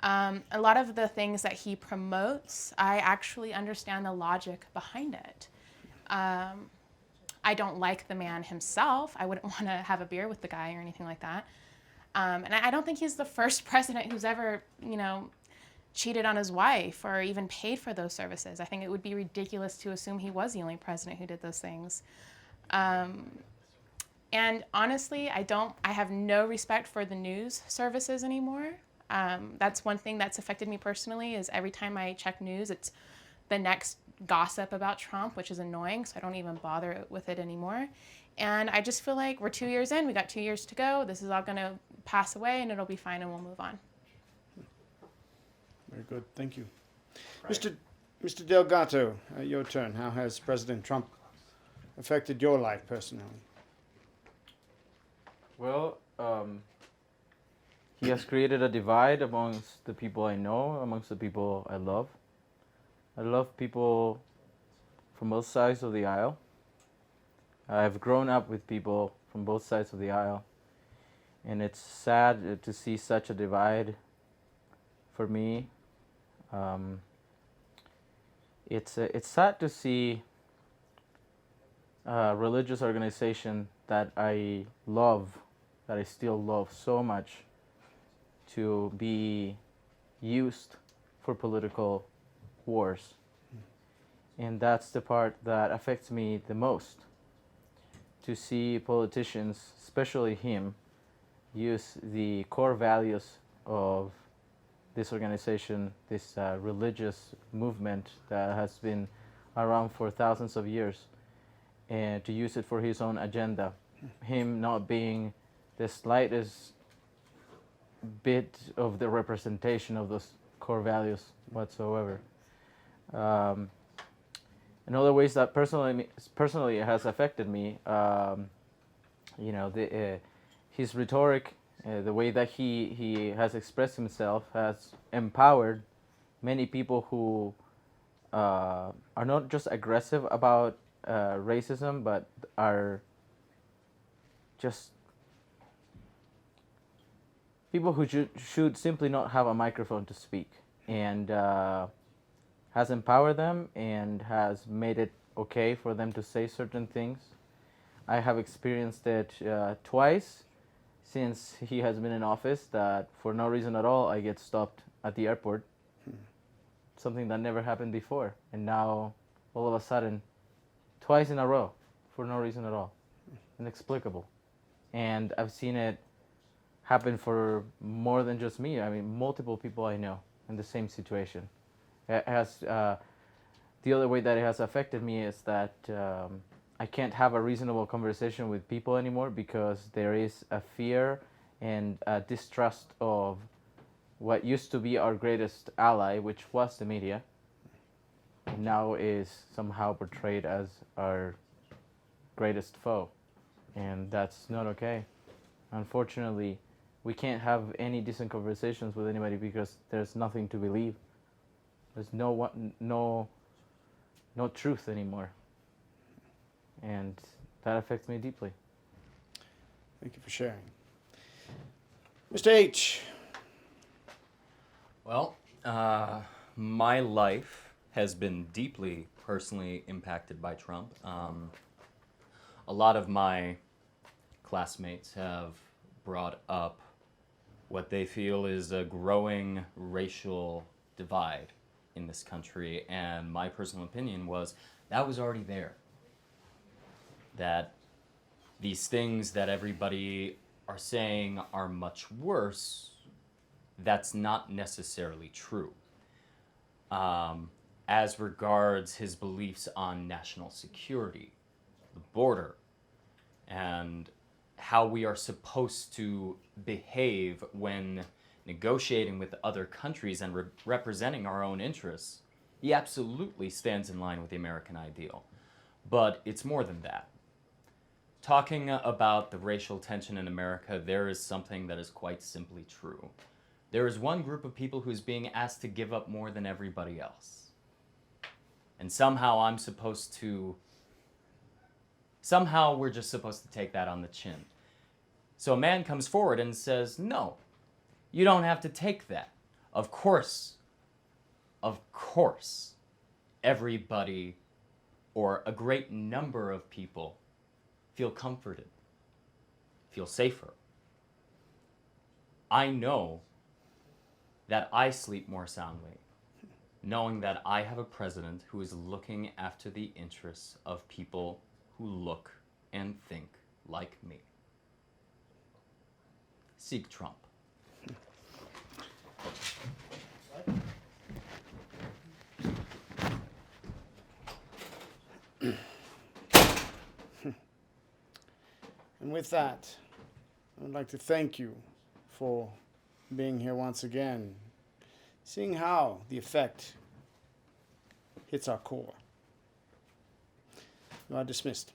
A lot of the things that he promotes, I actually understand the logic behind it. I don't like the man himself. I wouldn't want to have a beer with the guy or anything like that. And I don't think he's the first president who's ever, cheated on his wife or even paid for those services. I think it would be ridiculous to assume he was the only president who did those things. And honestly, I have no respect for the news services anymore. That's one thing that's affected me personally is every time I check news, it's the next gossip about Trump, which is annoying, so I don't even bother with it anymore. And I just feel like we're 2 years in, we got 2 years to go, this is all gonna pass away and it'll be fine and we'll move on. Very good, thank you. Right. Mr. Delgato, your turn. How has President Trump affected your life personally? Well, he has created a divide amongst the people I know, amongst the people I love. I love people from both sides of the aisle. I've grown up with people from both sides of the aisle, and it's sad to see such a divide for me. It's sad to see a religious organization that I love, that I still love so much, to be used for political wars. And that's the part that affects me the most, to see politicians, especially him, use the core values of this organization, this religious movement that has been around for thousands of years, and to use it for his own agenda. Him not being the slightest bit of the representation of those core values whatsoever. In other ways that personally it has affected me, his rhetoric, the way that he has expressed himself, has empowered many people who are not just aggressive about racism, but are just people who should simply not have a microphone to speak, and has empowered them and has made it okay for them to say certain things. I have experienced it twice since he has been in office, that for no reason at all I get stopped at the airport. Something that never happened before, and now all of a sudden, twice in a row, for no reason at all. Inexplicable. And I've seen it happen for more than just me. I mean, multiple people I know in the same situation. It has, the other way that it has affected me is that I can't have a reasonable conversation with people anymore because there is a fear and a distrust of what used to be our greatest ally, which was the media, now is somehow portrayed as our greatest foe. And that's not okay. Unfortunately, we can't have any decent conversations with anybody because there's nothing to believe. There's no truth anymore. And that affects me deeply. Thank you for sharing. Mr. H. Well, my life has been deeply personally impacted by Trump. A lot of my classmates have brought up what they feel is a growing racial divide in this country, and my personal opinion was that was already there. That these things that everybody are saying are much worse, that's not necessarily true. As regards his beliefs on national security, the border, and how we are supposed to behave when negotiating with other countries and representing our own interests, he absolutely stands in line with the American ideal. But it's more than that. Talking about the racial tension in America, there is something that is quite simply true. There is one group of people who's being asked to give up more than everybody else. And somehow we're just supposed to take that on the chin. So a man comes forward and says, no, you don't have to take that. Of course, everybody, or a great number of people, feel comforted, feel safer. I know that I sleep more soundly, knowing that I have a president who is looking after the interests of people who look and think like me. Seek Trump. And with that, I would like to thank you for being here once again, seeing how the effect hits our core. You are dismissed.